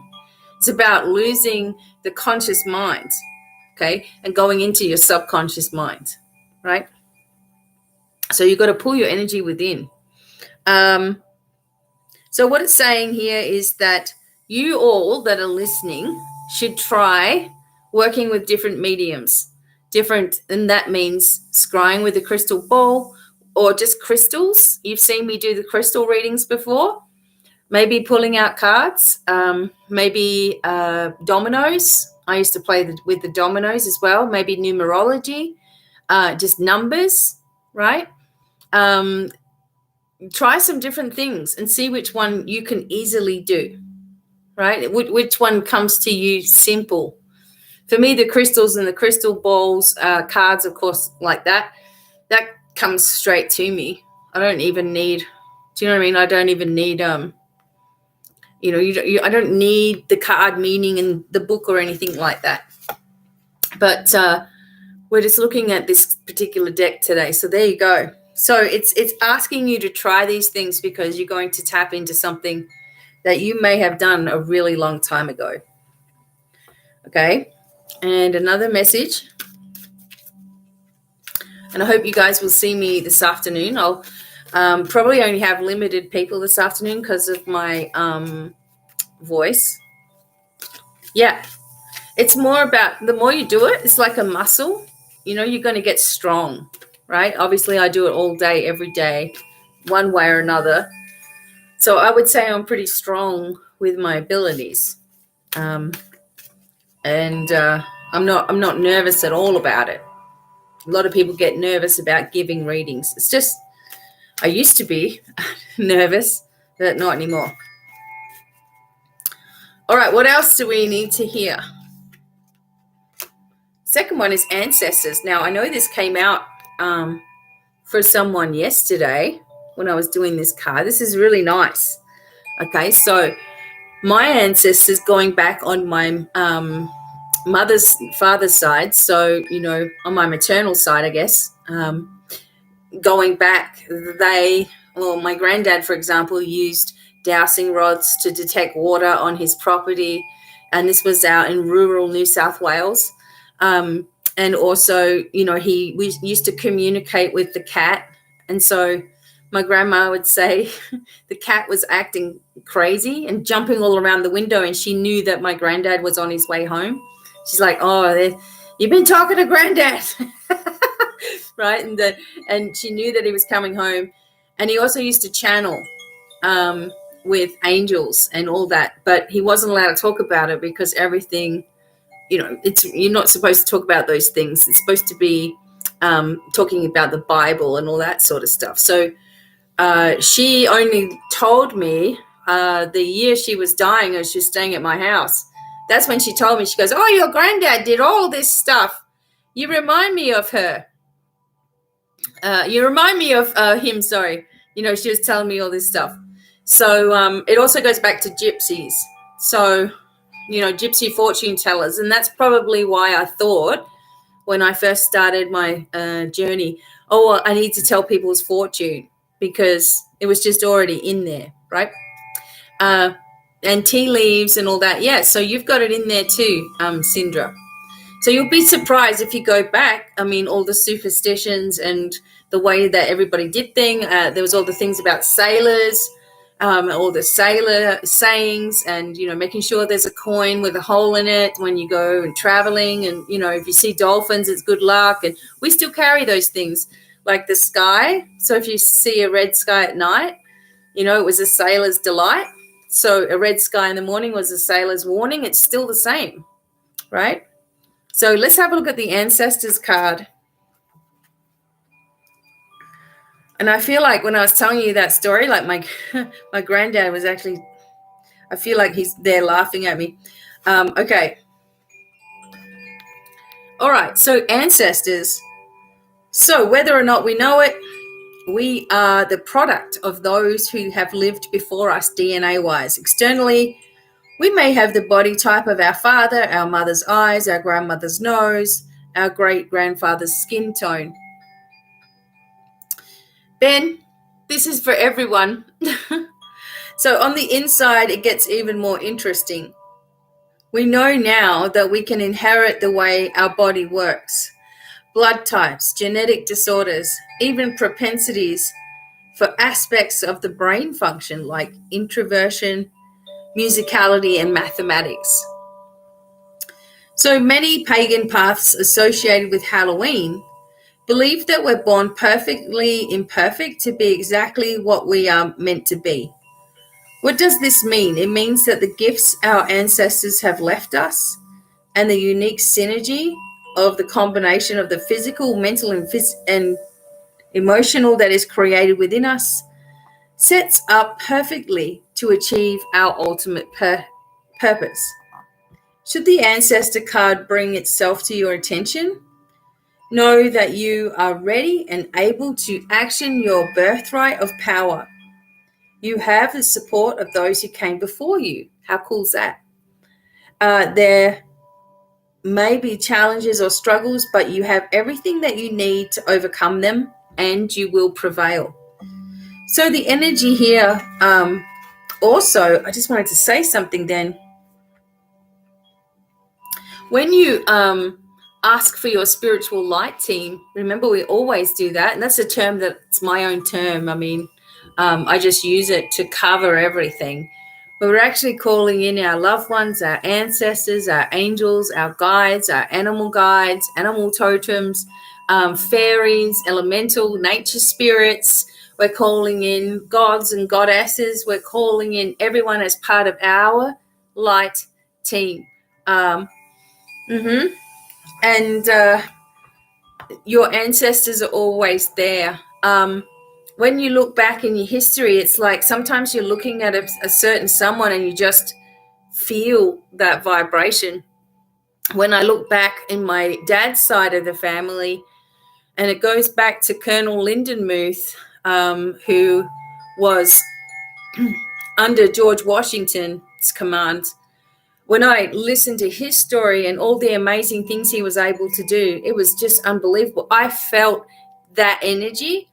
It's about losing the conscious mind, okay, and going into your subconscious mind, right? So you've got to pull your energy within. So what it's saying here is that you all that are listening should try working with different mediums. And that means scrying with a crystal ball or just crystals. You've seen me do the crystal readings before. Maybe pulling out cards, maybe dominoes. I used to play with the dominoes as well. Maybe numerology, just numbers, right? Try some different things and see which one you can easily do, right? Which one comes to you simple. For me, the crystals and the crystal balls, cards, of course, like that comes straight to me. I don't even need, do you know what I mean? I don't even need, I don't need the card meaning in the book or anything like that. But we're just looking at this particular deck today. So there you go. So it's asking you to try these things because you're going to tap into something that you may have done a really long time ago. Okay. And another message. And I hope you guys will see me this afternoon. I'll probably only have limited people this afternoon because of my voice. Yeah. It's more about the more you do it, it's like a muscle. You're going to get strong, right? Obviously, I do it all day, every day, one way or another. So I would say I'm pretty strong with my abilities. And I'm not nervous at all about it. A lot of people get nervous about giving readings. It's just, I used to be nervous, but not anymore. All right, what else do we need to hear? Second one is ancestors. Now, I know this came out for someone yesterday when I was doing this card. This is really nice. Okay, so my ancestors going back on my father's side, so, on my maternal side, I guess, going back, my granddad, for example, used dowsing rods to detect water on his property, and this was out in rural New South Wales. And also, we used to communicate with the cat, and so my grandma would say the cat was acting crazy and jumping all around the window, and she knew that my granddad was on his way home. She's like, "Oh, you've been talking to granddad," right? And she knew that he was coming home. And he also used to channel with angels and all that, but he wasn't allowed to talk about it because everything, you're not supposed to talk about those things. It's supposed to be talking about the Bible and all that sort of stuff. So she only told me the year she was dying, and she was staying at my house. That's when she told me. She goes, "Oh, your granddad did all this stuff. You remind me of her. You remind me of him." Sorry. She was telling me all this stuff. So it also goes back to gypsies. So, gypsy fortune tellers. And that's probably why I thought when I first started my journey, I need to tell people's fortune, because it was just already in there, right? And tea leaves and all that. Yeah, so you've got it in there too, Sindra. So you'll be surprised if you go back. I mean, all the superstitions and the way that everybody did things. There was all the things about sailors, all the sailor sayings, and, making sure there's a coin with a hole in it when you go and traveling. And, if you see dolphins, it's good luck. And we still carry those things, like the sky. So if you see a red sky at night, it was a sailor's delight. So a red sky in the morning was a sailor's warning. It's still the same, right? So let's have a look at the ancestors card. And I feel like when I was telling you that story, like my granddad was actually, I feel like he's there laughing at me. Okay. All right. So ancestors. So whether or not we know it, we are the product of those who have lived before us DNA-wise. Externally, we may have the body type of our father, our mother's eyes, our grandmother's nose, our great-grandfather's skin tone. Ben, this is for everyone. So on the inside, it gets even more interesting. We know now that we can inherit the way our body works. Blood types, genetic disorders, even propensities for aspects of the brain function like introversion, musicality, and mathematics. So many pagan paths associated with Halloween believe that we're born perfectly imperfect to be exactly what we are meant to be. What does this mean? It means that the gifts our ancestors have left us and the unique synergy of the combination of the physical, mental, and emotional that is created within us sets up perfectly to achieve our ultimate purpose. Should the ancestor card bring itself to your attention, know that you are ready and able to action your birthright of power. You have the support of those who came before you. How cool is that? There may be challenges or struggles, but you have everything that you need to overcome them, and you will prevail. So the energy here, also, I just wanted to say something then. When you ask for your spiritual light team, remember we always do that, and that's a term that's my own term. I mean, I just use it to cover everything. But we're actually calling in our loved ones, our ancestors, our angels, our guides, our animal guides, animal totems, fairies, elemental, nature spirits. We're calling in gods and goddesses. We're calling in everyone as part of our light team. And your ancestors are always there. When you look back in your history, it's like sometimes you're looking at a certain someone and you just feel that vibration. when I look back in my dad's side of the family, and it goes back to Colonel Lindenmuth, who was under George Washington's command. When I listened to his story and all the amazing things he was able to do, it was just unbelievable. I felt that energy.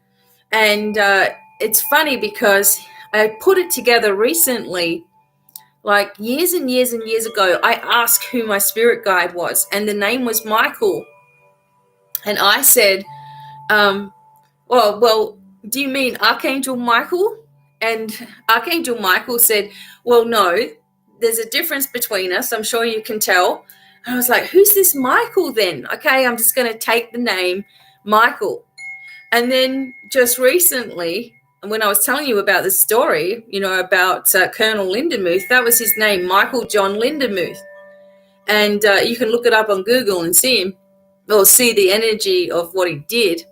And it's funny because I put it together recently, like years and years and years ago. I asked who my spirit guide was, and the name was Michael. And I said, well, do you mean Archangel Michael? And Archangel Michael said, well, no, there's a difference between us. I'm sure you can tell. And I was like, who's this Michael then? Okay, I'm just going to take the name Michael. And then just recently, when I was telling you about this story, about Colonel Lindenmuth, that was his name, Michael John Lindenmuth. And you can look it up on Google and see him, or see the energy of what he did.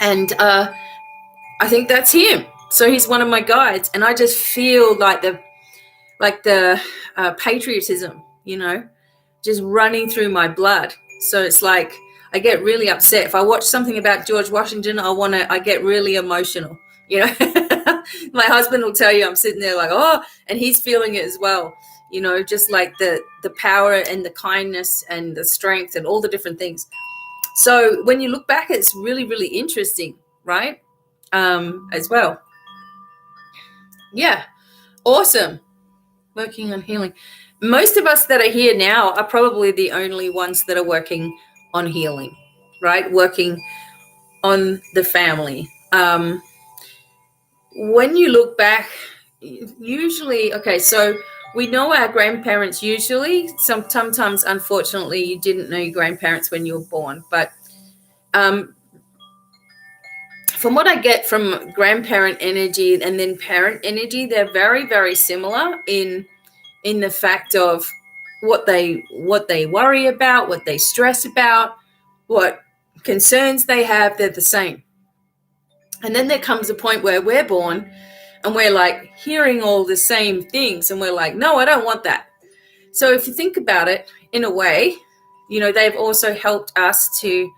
And I think that's him. So he's one of my guides. And I just feel like the patriotism, just running through my blood. So it's like I get really upset. If I watch something about George Washington, I get really emotional. My husband will tell you I'm sitting there like, oh, and he's feeling it as well. Just like the power and the kindness and the strength and all the different things. So when you look back, it's really, really interesting, right? As well. Yeah. Awesome. Working on healing. Most of us that are here now are probably the only ones that are working on healing, right? Working on the family. When you look back, usually, okay, so we know our grandparents usually. Sometimes, unfortunately, you didn't know your grandparents when you were born. But from what I get from grandparent energy and then parent energy, they're very, very similar in the fact of what they worry about, what they stress about, what concerns they have. They're the same. And then there comes a point where we're born and we're like hearing all the same things, and we're like, no, I don't want that. So if you think about it in a way, they've also helped us to,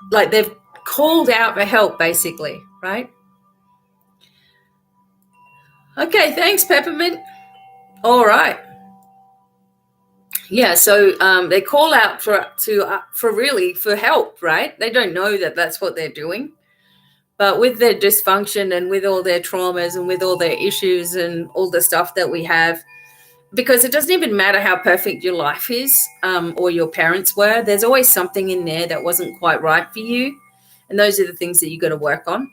like, they've called out for help, basically, right? Okay, thanks, Peppermint. All right. Yeah, so they call out for help, right? They don't know that that's what they're doing. But with their dysfunction and with all their traumas and with all their issues and all the stuff that we have, because it doesn't even matter how perfect your life is or your parents were, there's always something in there that wasn't quite right for you. And those are the things that you got to work on.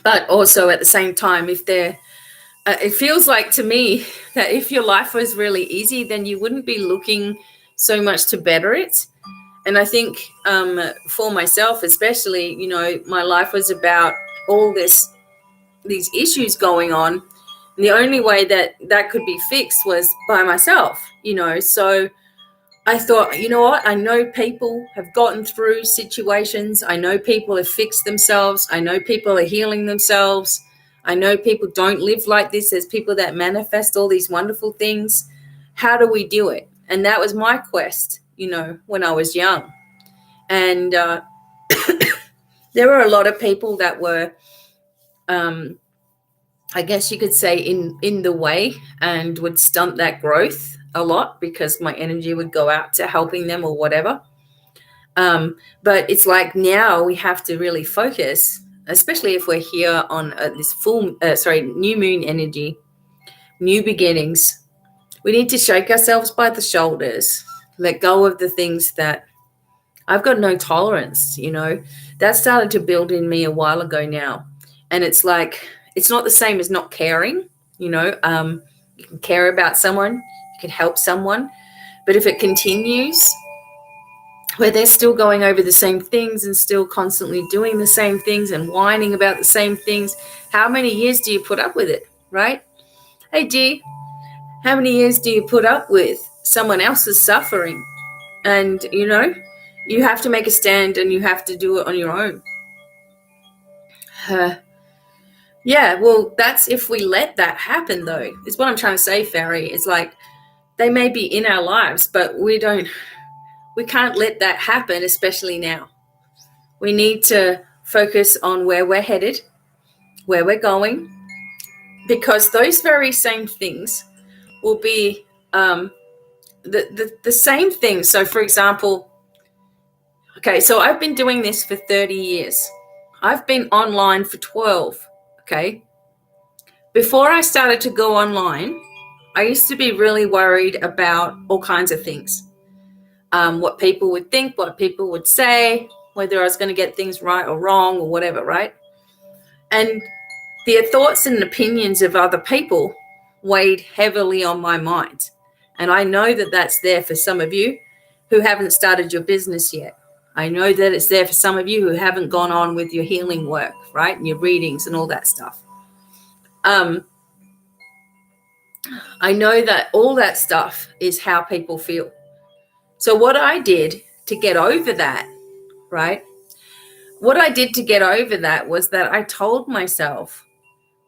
But also at the same time, if they're it feels like to me that if your life was really easy, then you wouldn't be looking so much to better it. And I think for myself, especially, my life was about all these issues going on. And the only way that could be fixed was by myself, So I thought, you know what? I know people have gotten through situations. I know people have fixed themselves. I know people are healing themselves. I know people don't live like this. There's people that manifest all these wonderful things. How do we do it? And that was my quest, when I was young. And there were a lot of people that were, I guess you could say, in the way and would stunt that growth a lot because my energy would go out to helping them or whatever. But it's like now we have to really focus, especially if we're here on this new moon energy, new beginnings. We need to shake ourselves by the shoulders, let go of the things that I've got no tolerance, that started to build in me a while ago now. And it's like, it's not the same as not caring, you can care about someone, you can help someone, but if it continues where they're still going over the same things and still constantly doing the same things and whining about the same things, how many years do you put up with it, right? Hey, G, how many years do you put up with someone else's suffering? And, you have to make a stand and you have to do it on your own. Yeah, well, that's if we let that happen, though. It's what I'm trying to say, Fairy. It's like they may be in our lives, but we can't let that happen, especially now. We need to focus on where we're headed, where we're going, because those very same things will be the same things. So, for example, okay, so I've been doing this for 30 years. I've been online for 12, okay? Before I started to go online, I used to be really worried about all kinds of things. What people would think, what people would say, whether I was going to get things right or wrong or whatever, right? And the thoughts and opinions of other people weighed heavily on my mind. And I know that that's there for some of you who haven't started your business yet. I know that it's there for some of you who haven't gone on with your healing work, right? And your readings and all that stuff. I know that all that stuff is how people feel. So what I did to get over that, right? What I did to get over that was that I told myself,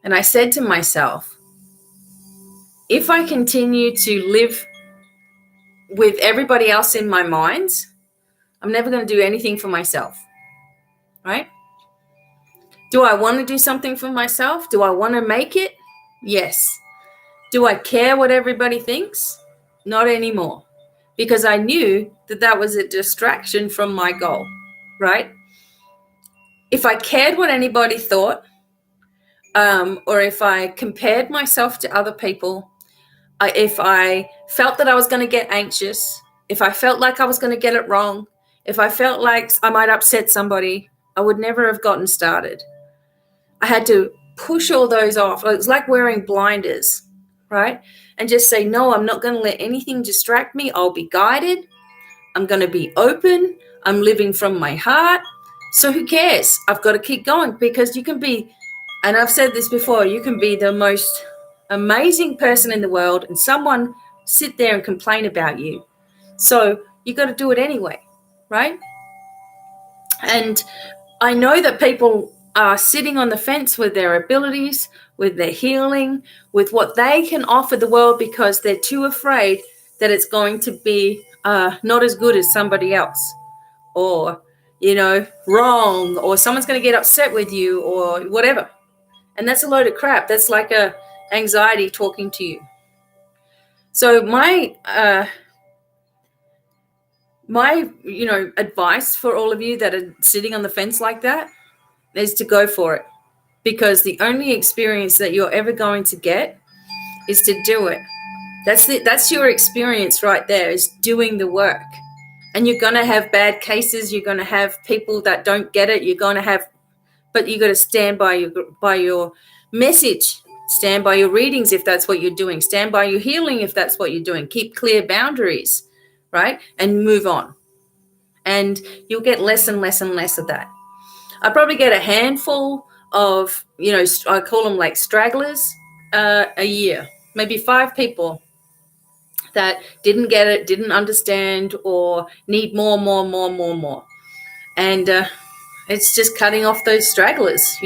and I said to myself, if I continue to live with everybody else in my mind, I'm never going to do anything for myself, right? Do I want to do something for myself? Do I want to make it? Yes. Do I care what everybody thinks? Not anymore, because I knew that that was a distraction from my goal, right? If I cared what anybody thought, or if I compared myself to other people, if I felt that I was going to get anxious, if I felt like I was going to get it wrong, if I felt like I might upset somebody, I would never have gotten started. I had to push all those off. It was like wearing blinders, right? And just say, no, I'm not going to let anything distract me. I'll be guided. I'm going to be open. I'm living from my heart. So who cares? I've got to keep going, because you can be, and I've said this before, you can be the most amazing person in the world and someone sit there and complain about you. So you got to do it anyway, right? And I know that people are sitting on the fence with their abilities, with their healing, with what they can offer the world, because they're too afraid that it's going to be not as good as somebody else, or, wrong, or someone's going to get upset with you or whatever. And that's a load of crap. That's like a anxiety talking to you. So my advice for all of you that are sitting on the fence like that is to go for it, because the only experience that you're ever going to get is to do it. That's your experience right there, is doing the work. And you're going to have bad cases. You're going to have people that don't get it. You're going to have, but you got to stand by your message. Stand by your readings if that's what you're doing. Stand by your healing if that's what you're doing. Keep clear boundaries, right? And move on. And you'll get less and less and less of that. I probably get a handful of, I call them like stragglers a year, maybe 5 people that didn't get it, didn't understand, or need more. And it's just cutting off those stragglers,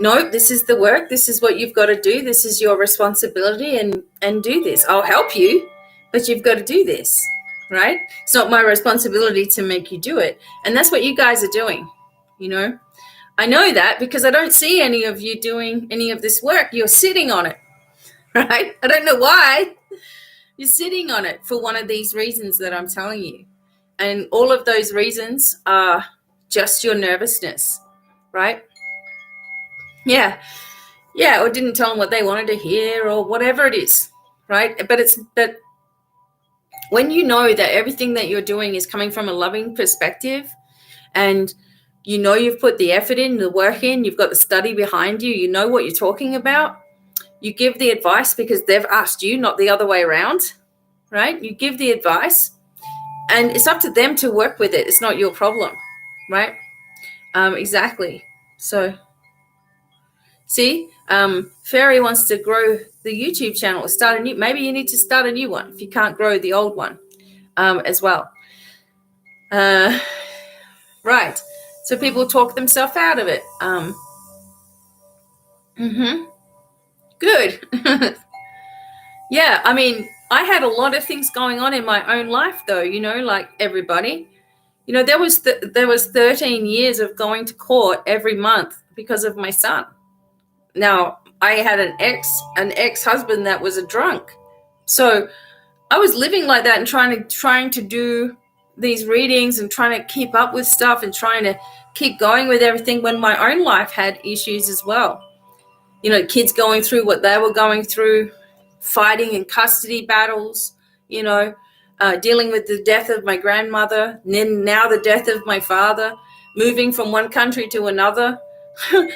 No, this is the work. This is what you've got to do. This is your responsibility, and do this. I'll help you, but you've got to do this, right? It's not my responsibility to make you do it. And that's what you guys are doing, I know that because I don't see any of you doing any of this work. You're sitting on it, right? I don't know why. You're sitting on it for one of these reasons that I'm telling you. And all of those reasons are just your nervousness, right? Yeah, or didn't tell them what they wanted to hear or whatever it is, right? But when you know that everything that you're doing is coming from a loving perspective, and you've put the effort in, the work in, you've got the study behind you, you know what you're talking about, you give the advice because they've asked you, not the other way around, right? You give the advice, and it's up to them to work with it. It's not your problem, right? Exactly. So, see, Fairy wants to grow the YouTube channel, maybe you need to start a new one if you can't grow the old one as well. Right. So people talk themselves out of it. Mm-hmm. Good. Yeah, I mean, I had a lot of things going on in my own life, though, like everybody. There was 13 years of going to court every month because of my son. Now, I had an ex-husband that was a drunk. So I was living like that and trying to do these readings and trying to keep up with stuff and trying to keep going with everything when my own life had issues as well. Kids going through what they were going through, fighting in custody battles, dealing with the death of my grandmother, and then now the death of my father, moving from one country to another,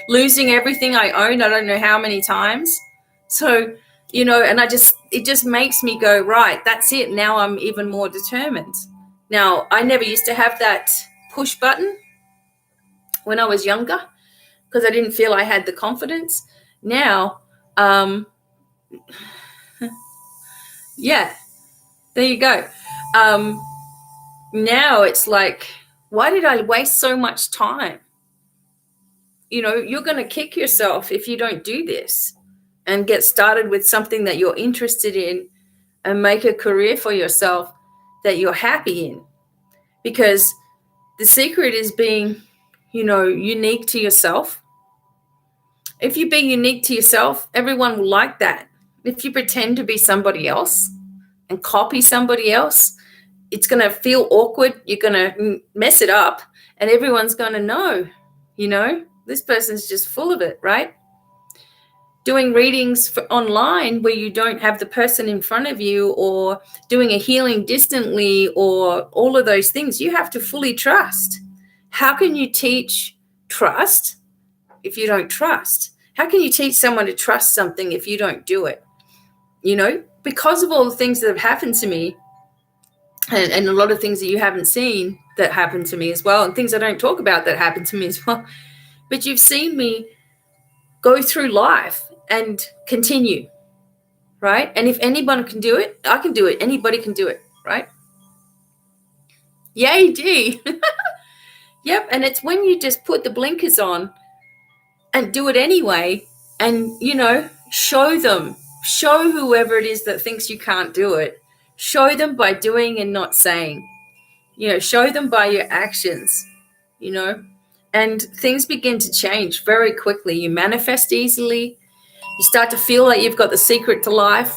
losing everything I own, I don't know how many times. So, and it just makes me go, right, that's it. Now I'm even more determined. Now, I never used to have that push button when I was younger because I didn't feel I had the confidence. Now, yeah, there you go. Now it's like, why did I waste so much time? You're going to kick yourself if you don't do this and get started with something that you're interested in and make a career for yourself that you're happy in. Because the secret is being, unique to yourself. If you be unique to yourself, everyone will like that. If you pretend to be somebody else and copy somebody else, it's going to feel awkward. You're going to mess it up and everyone's going to know, this person's just full of it, right? Doing readings online where you don't have the person in front of you, or doing a healing distantly, or all of those things, you have to fully trust. How can you teach trust if you don't trust? How can you teach someone to trust something if you don't do it? Because of all the things that have happened to me, and a lot of things that you haven't seen that happened to me as well, and things I don't talk about that happened to me as well. But you've seen me go through life and continue, right? And if anyone can do it, I can do it. Anybody can do it, right? Yay, D. Yep, and it's when you just put the blinkers on and do it anyway, and, show whoever it is that thinks you can't do it. Show them by doing and not saying. Show them by your actions, and things begin to change very quickly. You manifest easily. You start to feel like you've got the secret to life.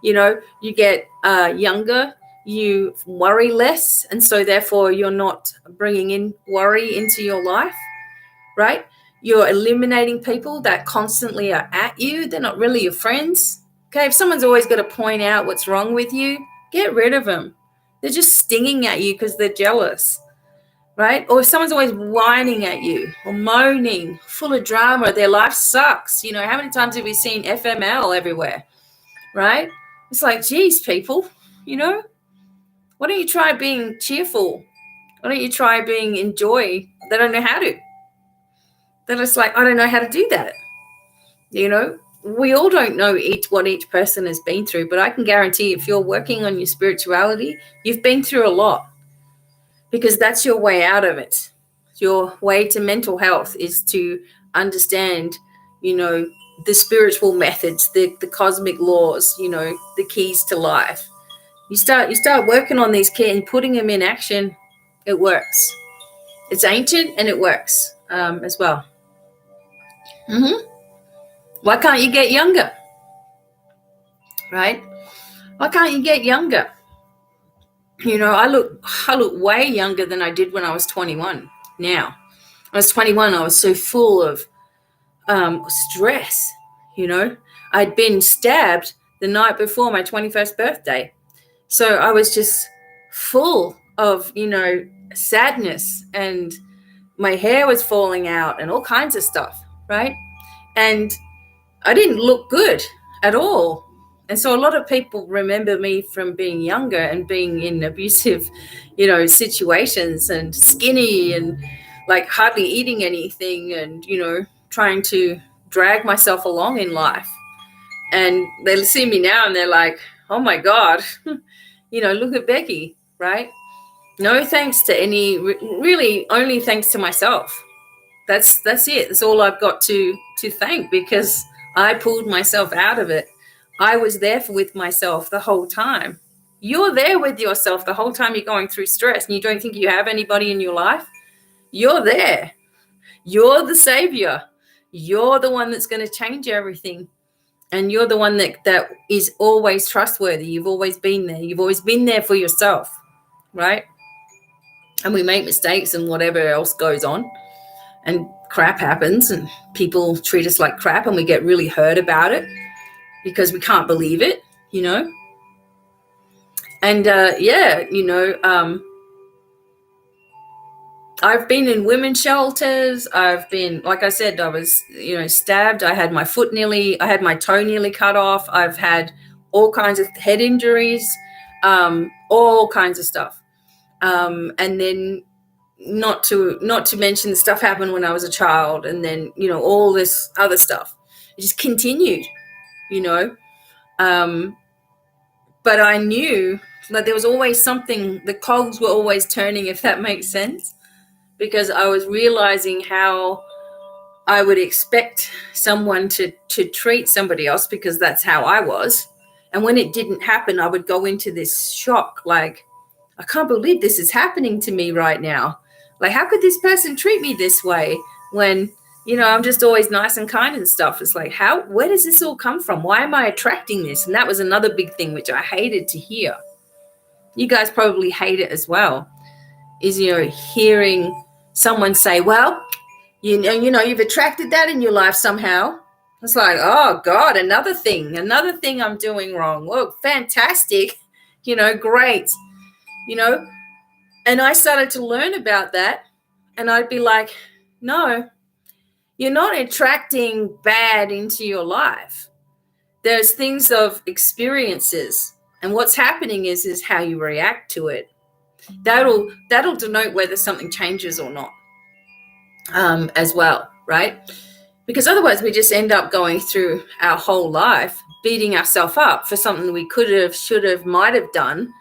You get younger, you worry less, and so therefore you're not bringing in worry into your life, right? You're eliminating people that constantly are at you. They're not really your friends. Okay, if someone's always got to point out what's wrong with you, get rid of them. They're just stinging at you because they're jealous, right? Or if someone's always whining at you or moaning, full of drama, their life sucks. How many times have we seen FML everywhere, right? It's like, geez, people, why don't you try being cheerful? Why don't you try being in joy? They don't know how to. They're just like, I don't know how to do that. We all don't know what each person has been through, but I can guarantee if you're working on your spirituality, you've been through a lot, because that's your way out of it. Your way to mental health is to understand, the spiritual methods, the cosmic laws, the keys to life. You start working on these keys and putting them in action. It works. It's ancient and it works as well. Why can't you get younger? Right? Why can't you get younger? I look way younger than I did when I was 21. Now, I was 21. I was so full of stress. I'd been stabbed the night before my 21st birthday. So I was just full of, sadness, and my hair was falling out and all kinds of stuff, right? And I didn't look good at all. And so a lot of people remember me from being younger and being in abusive, situations, and skinny and like hardly eating anything, and, trying to drag myself along in life. And they see me now and they're like, oh my God, look at Becky, right? No thanks to really only thanks to myself. That's it. That's all I've got to thank, because I pulled myself out of it. I was there with myself the whole time. You're there with yourself the whole time you're going through stress, and you don't think you have anybody in your life. You're there. You're the savior. You're the one that's going to change everything. And you're the one that is always trustworthy. You've always been there. You've always been there for yourself, right? And we make mistakes and whatever else goes on, and crap happens, and people treat us like crap, and we get really hurt about it because we can't believe it, you know. And I've been in women's shelters. I've been, like I said, I was, stabbed. I had my toe nearly cut off. I've had all kinds of head injuries, all kinds of stuff. And then not to mention the stuff happened when I was a child, and then, all this other stuff. It just continued, but I knew that there was always something, the cogs were always turning, if that makes sense, because I was realizing how I would expect someone to treat somebody else, because that's how I was. And when it didn't happen, I would go into this shock, like, I can't believe this is happening to me right now. Like, how could this person treat me this way when, I'm just always nice and kind and stuff? It's like, where does this all come from? Why am I attracting this? And that was another big thing, which I hated to hear. You guys probably hate it as well, is, hearing someone say, well, you've attracted that in your life somehow. It's like, oh God, another thing I'm doing wrong. Well, fantastic. Great. And I started to learn about that, and I'd be like, no, you're not attracting bad into your life. There's things of experiences, and what's happening is how you react to it. That'll denote whether something changes or not, as well, right? Because otherwise we just end up going through our whole life beating ourselves up for something we could have, should have, might have done.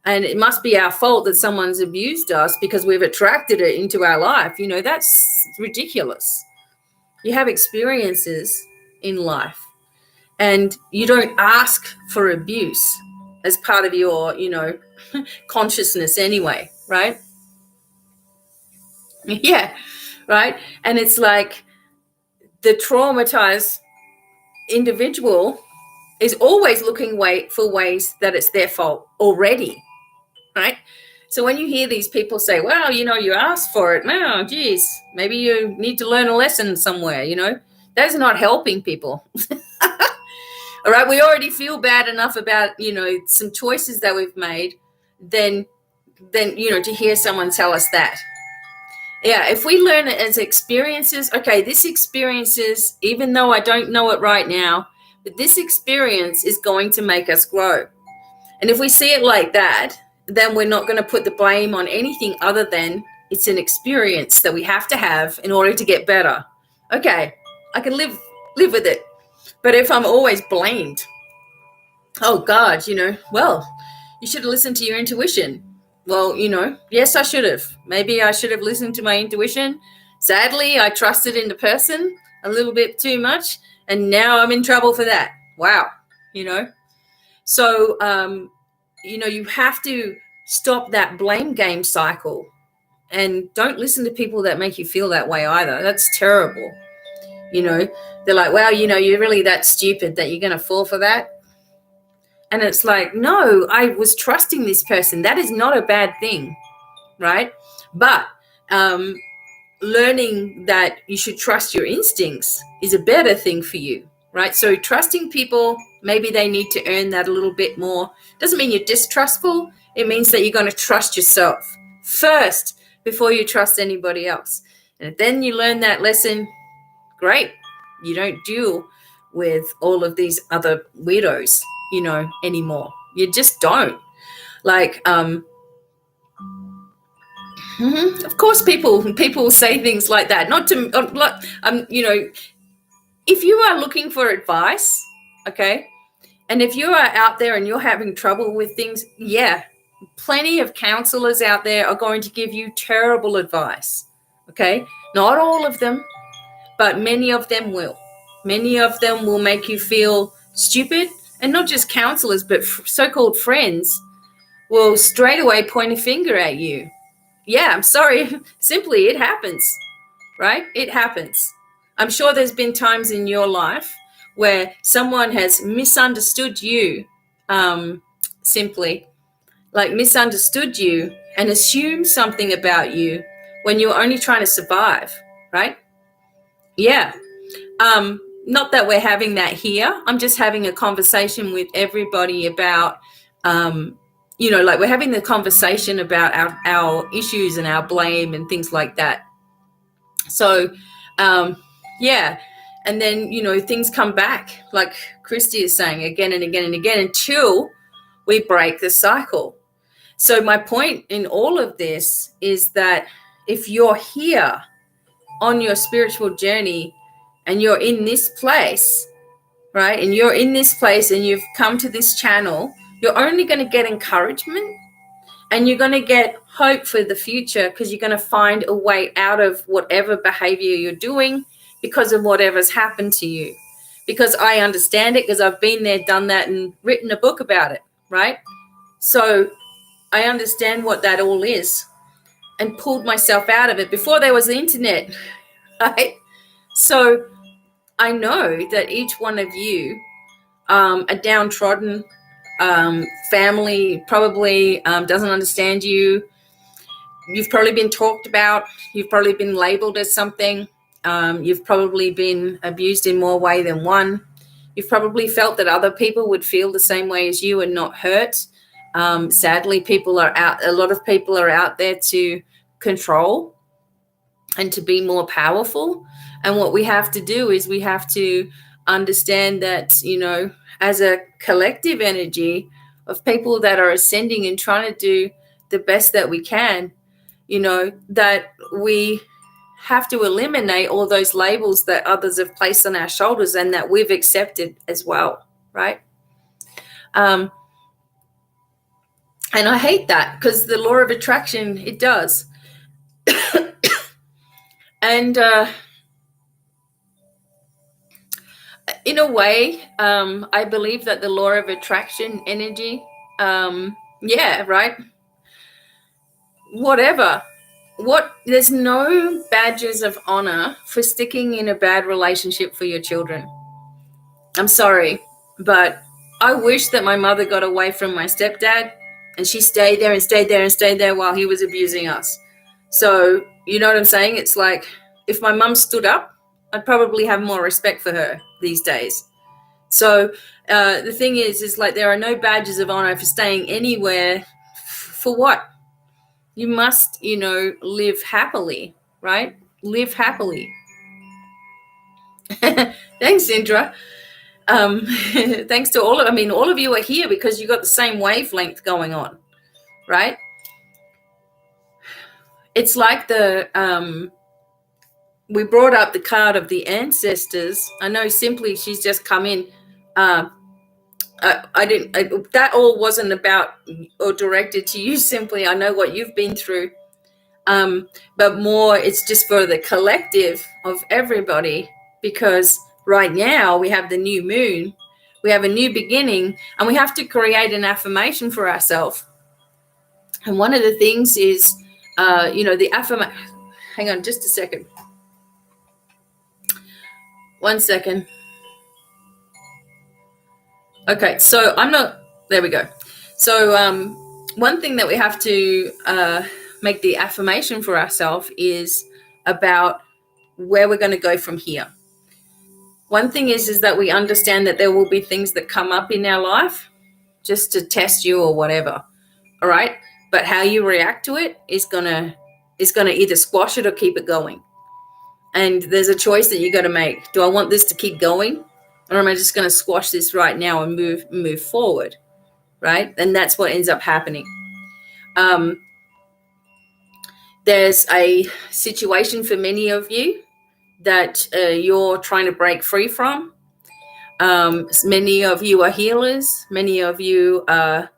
And it must be our fault that someone's abused us because we've attracted it into our life. That's ridiculous. You have experiences in life, and you don't ask for abuse as part of your, consciousness anyway, right? Yeah, right. And it's like the traumatized individual is always looking for ways that it's their fault already, right? So when you hear these people say, well, you asked for it. Oh, geez, maybe you need to learn a lesson somewhere, that's not helping people. All right. We already feel bad enough about, some choices that we've made then, to hear someone tell us that. Yeah. If we learn it as experiences, okay, this experiences, even though I don't know it right now, but this experience is going to make us grow. And if we see it like that, then we're not going to put the blame on anything other than it's an experience that we have to have in order to get better. Okay, I can live with it. But if I'm always blamed, oh God, well, you should have listened to your intuition. Well, yes, I should have. Maybe I should have listened to my intuition. Sadly, I trusted in the person a little bit too much, and now I'm in trouble for that. Wow, So, you have to stop that blame game cycle, and don't listen to people that make you feel that way either. That's terrible. They're like, well, you're really that stupid that you're going to fall for that. And it's like, no, I was trusting this person. That is not a bad thing, right? But learning that you should trust your instincts is a better thing for you, right? So trusting people, maybe they need to earn that a little bit more. Doesn't mean you're distrustful. It means that you're going to trust yourself first before you trust anybody else. And if then you learn that lesson, great. You don't deal with all of these other weirdos, anymore. You just don't. Like, of course, people say things like that. Not to, if you are looking for advice, okay, and if you are out there and you're having trouble with things, yeah, plenty of counselors out there are going to give you terrible advice. Okay, not all of them, but many of them will. Many of them will make you feel stupid, and not just counselors, but so-called friends will straight away point a finger at you. Yeah, I'm sorry. Simply, it happens, right? It happens. I'm sure there's been times in your life where someone has misunderstood you, simply, like misunderstood you and assumed something about you when you're only trying to survive, right? Yeah. Not that we're having that here. I'm just having a conversation with everybody about, like we're having the conversation about our issues and our blame and things like that. So, yeah. And then, things come back, like Christy is saying, again and again and again, until we break the cycle. So my point in all of this is that if you're here on your spiritual journey and you're in this place, right, and you're in this place and you've come to this channel, you're only going to get encouragement and you're going to get hope for the future, because you're going to find a way out of whatever behavior you're doing because of whatever's happened to you. Because I understand it, because I've been there, done that, and written a book about it, right? So I understand what that all is and pulled myself out of it before there was the internet, right? So I know that each one of you, a downtrodden family probably doesn't understand you. You've probably been talked about. You've probably been labeled as something. You've probably been abused in more way than one. You've probably felt that other people would feel the same way as you and not hurt. Sadly, a lot of people are out there to control and to be more powerful. And what we have to do is we have to understand that, as a collective energy of people that are ascending and trying to do the best that we can, that we have to eliminate all those labels that others have placed on our shoulders and that we've accepted as well, right? And I hate that, because the law of attraction, it does. And in a way, I believe that the law of attraction energy, right? There's no badges of honor for sticking in a bad relationship for your children. I'm sorry, but I wish that my mother got away from my stepdad and she stayed there and stayed there and stayed there while he was abusing us. So, you know what I'm saying? It's like, if my mum stood up, I'd probably have more respect for her these days. So the thing is like, there are no badges of honor for staying anywhere. For what? You must, live happily, right? Live happily. Thanks, Indra. Thanks to all of you are here because you got the same wavelength going on, right? It's like we brought up the card of the ancestors. I know Simply, she's just come in. That all wasn't about or directed to you, Simply. I know what you've been through. But more, it's just for the collective of everybody, because right now we have the new moon, we have a new beginning, and we have to create an affirmation for ourselves. And one of the things is, the affirmation. Hang on just a second. 1 second. Okay, so there we go. So one thing that we have to make the affirmation for ourselves is about where we're going to go from here. One thing is that we understand that there will be things that come up in our life just to test you or whatever. All right. But how you react to it is gonna either squash it or keep it going. And there's a choice that you got to make. Do I want this to keep going, or am I just going to squash this right now and move forward? Right. And that's what ends up happening. There's a situation for many of you that you're trying to break free from. Many of you are healers. Many of you are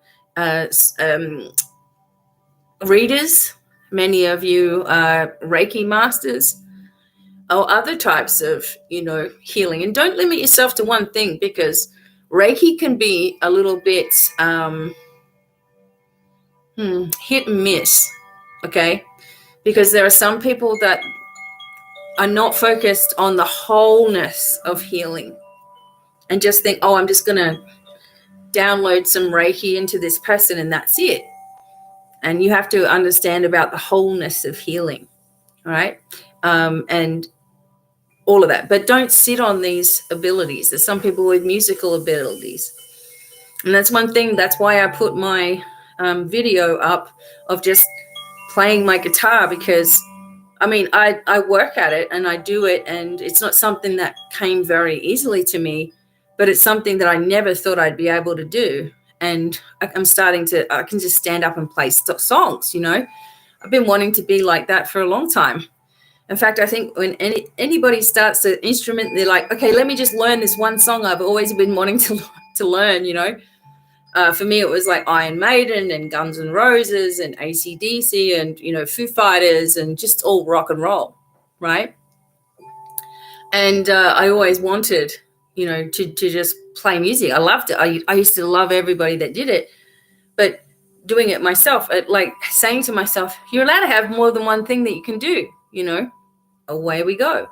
readers, Many of you are Reiki masters or other types of, healing. And don't limit yourself to one thing, because Reiki can be a little bit hit and miss, okay? Because there are some people that are not focused on the wholeness of healing and just think, oh, I'm just going to download some Reiki into this person and that's it. And you have to understand about the wholeness of healing, all right? And all of that. But don't sit on these abilities. There's some people with musical abilities. And that's one thing. That's why I put my video up of just playing my guitar, because I work at it and I do it, and it's not something that came very easily to me, but it's something that I never thought I'd be able to do. And I can just stand up and play songs, I've been wanting to be like that for a long time. In fact, I think when anybody starts an instrument, they're like, okay, let me just learn this one song I've always been wanting to learn, For me, it was like Iron Maiden and Guns N' Roses and AC/DC and, Foo Fighters and just all rock and roll, right? And I always wanted, to just play music. I loved it. I used to love everybody that did it. But doing it myself, like saying to myself, you're allowed to have more than one thing that you can do, Away we go.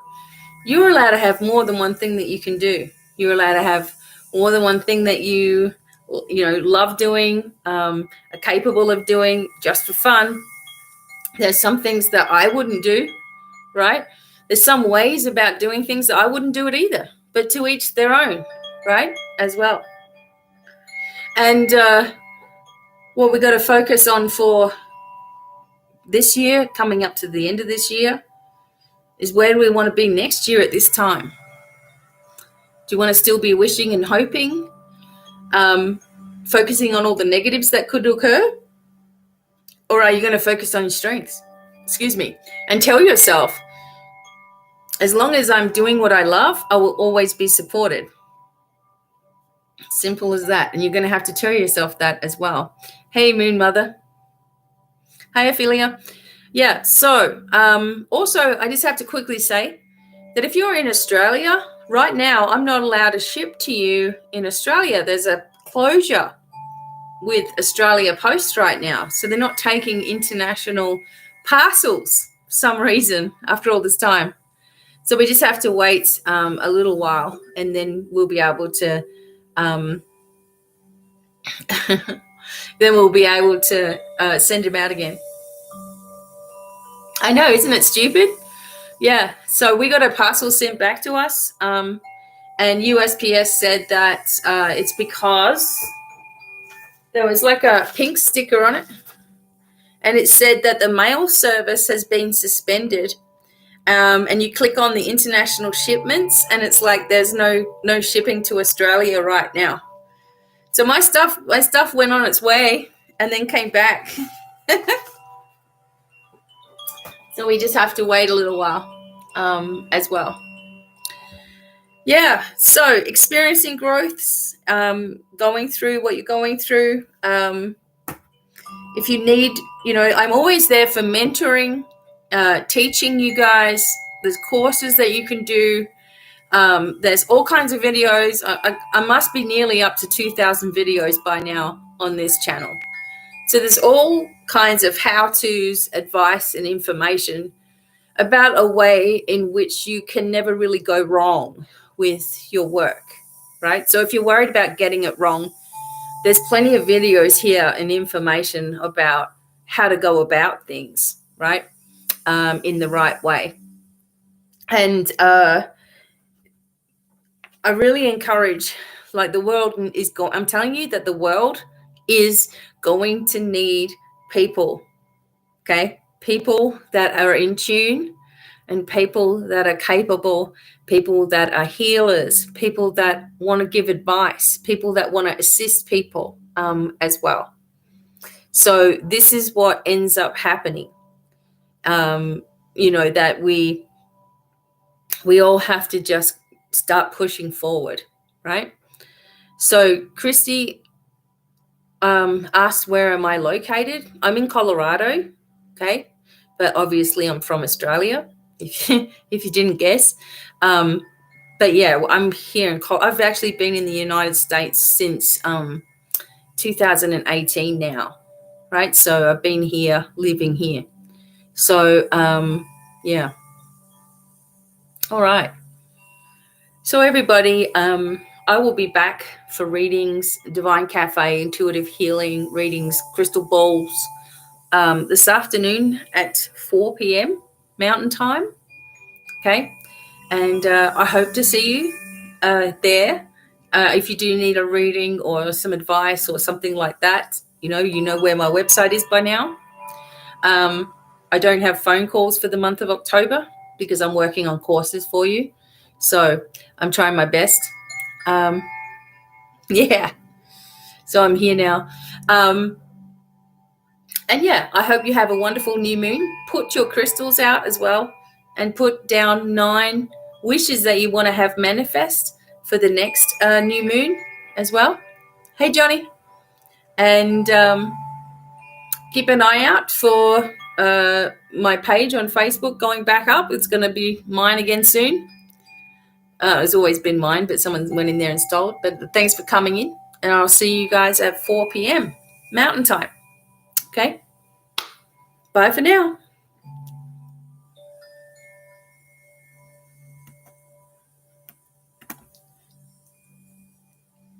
You're allowed to have more than one thing that you can do. You're allowed to have more than one thing that you love doing, are capable of doing just for fun. There's some things that I wouldn't do, right? There's some ways about doing things that I wouldn't do it either, but to each their own, right? As well. And what we got to focus on for this year, coming up to the end of this year, is where do we want to be next year at this time? Do you want to still be wishing and hoping, focusing on all the negatives that could occur? Or are you going to focus on your strengths? And tell yourself, as long as I'm doing what I love, I will always be supported. Simple as that. And you're going to have to tell yourself that as well. Hey, Moon Mother. Hi, Ophelia. Yeah, so also I just have to quickly say that if you're in Australia, right now I'm not allowed to ship to you in Australia. There's a closure with Australia Post right now. So they're not taking international parcels for some reason after all this time. So we just have to wait a little while, and then we'll be able to send them out again. I know, isn't it stupid? Yeah, so we got a parcel sent back to us, and USPS said that it's because there was like a pink sticker on it, and it said that the mail service has been suspended. And you click on the international shipments, and it's like there's no shipping to Australia right now. So my stuff went on its way and then came back. So we just have to wait a little while as well. Yeah, so experiencing growths, going through what you're going through. If you need, I'm always there for mentoring, teaching you guys. There's courses that you can do. There's all kinds of videos. I must be nearly up to 2,000 videos by now on this channel. So there's all kinds of how-tos, advice, and information about a way in which you can never really go wrong with your work, right? So if you're worried about getting it wrong, there's plenty of videos here and information about how to go about things, right, in the right way. And I really encourage, like, the world is going, I'm telling you that the world is going to need people, okay? People that are in tune, and people that are capable, people that are healers, people that want to give advice, people that want to assist people as well. So this is what ends up happening, that we all have to just start pushing forward, right? So Christy asked, where am I located? I'm in Colorado, okay? but obviously I'm from Australia, if you didn't guess. But yeah, I'm here I've actually been in the United States since 2018 now, right? So I've been here, living here. So yeah. All right. So everybody, I will be back for readings, Divine Cafe, intuitive healing readings, crystal balls, this afternoon at 4 p.m. Mountain Time. Okay. And I hope to see you there. If you do need a reading or some advice or something like that, you know where my website is by now. I don't have phone calls for the month of October because I'm working on courses for you. So I'm trying my best. Yeah. So I'm here now. And yeah, I hope you have a wonderful new moon. Put your crystals out as well and put down 9 wishes that you want to have manifest for the next new moon as well. Hey, Johnny. And keep an eye out for my page on Facebook going back up. It's going to be mine again soon. It's always been mine, but someone went in there and stole it. But thanks for coming in. And I'll see you guys at 4 p.m. Mountain Time. Okay? Bye for now.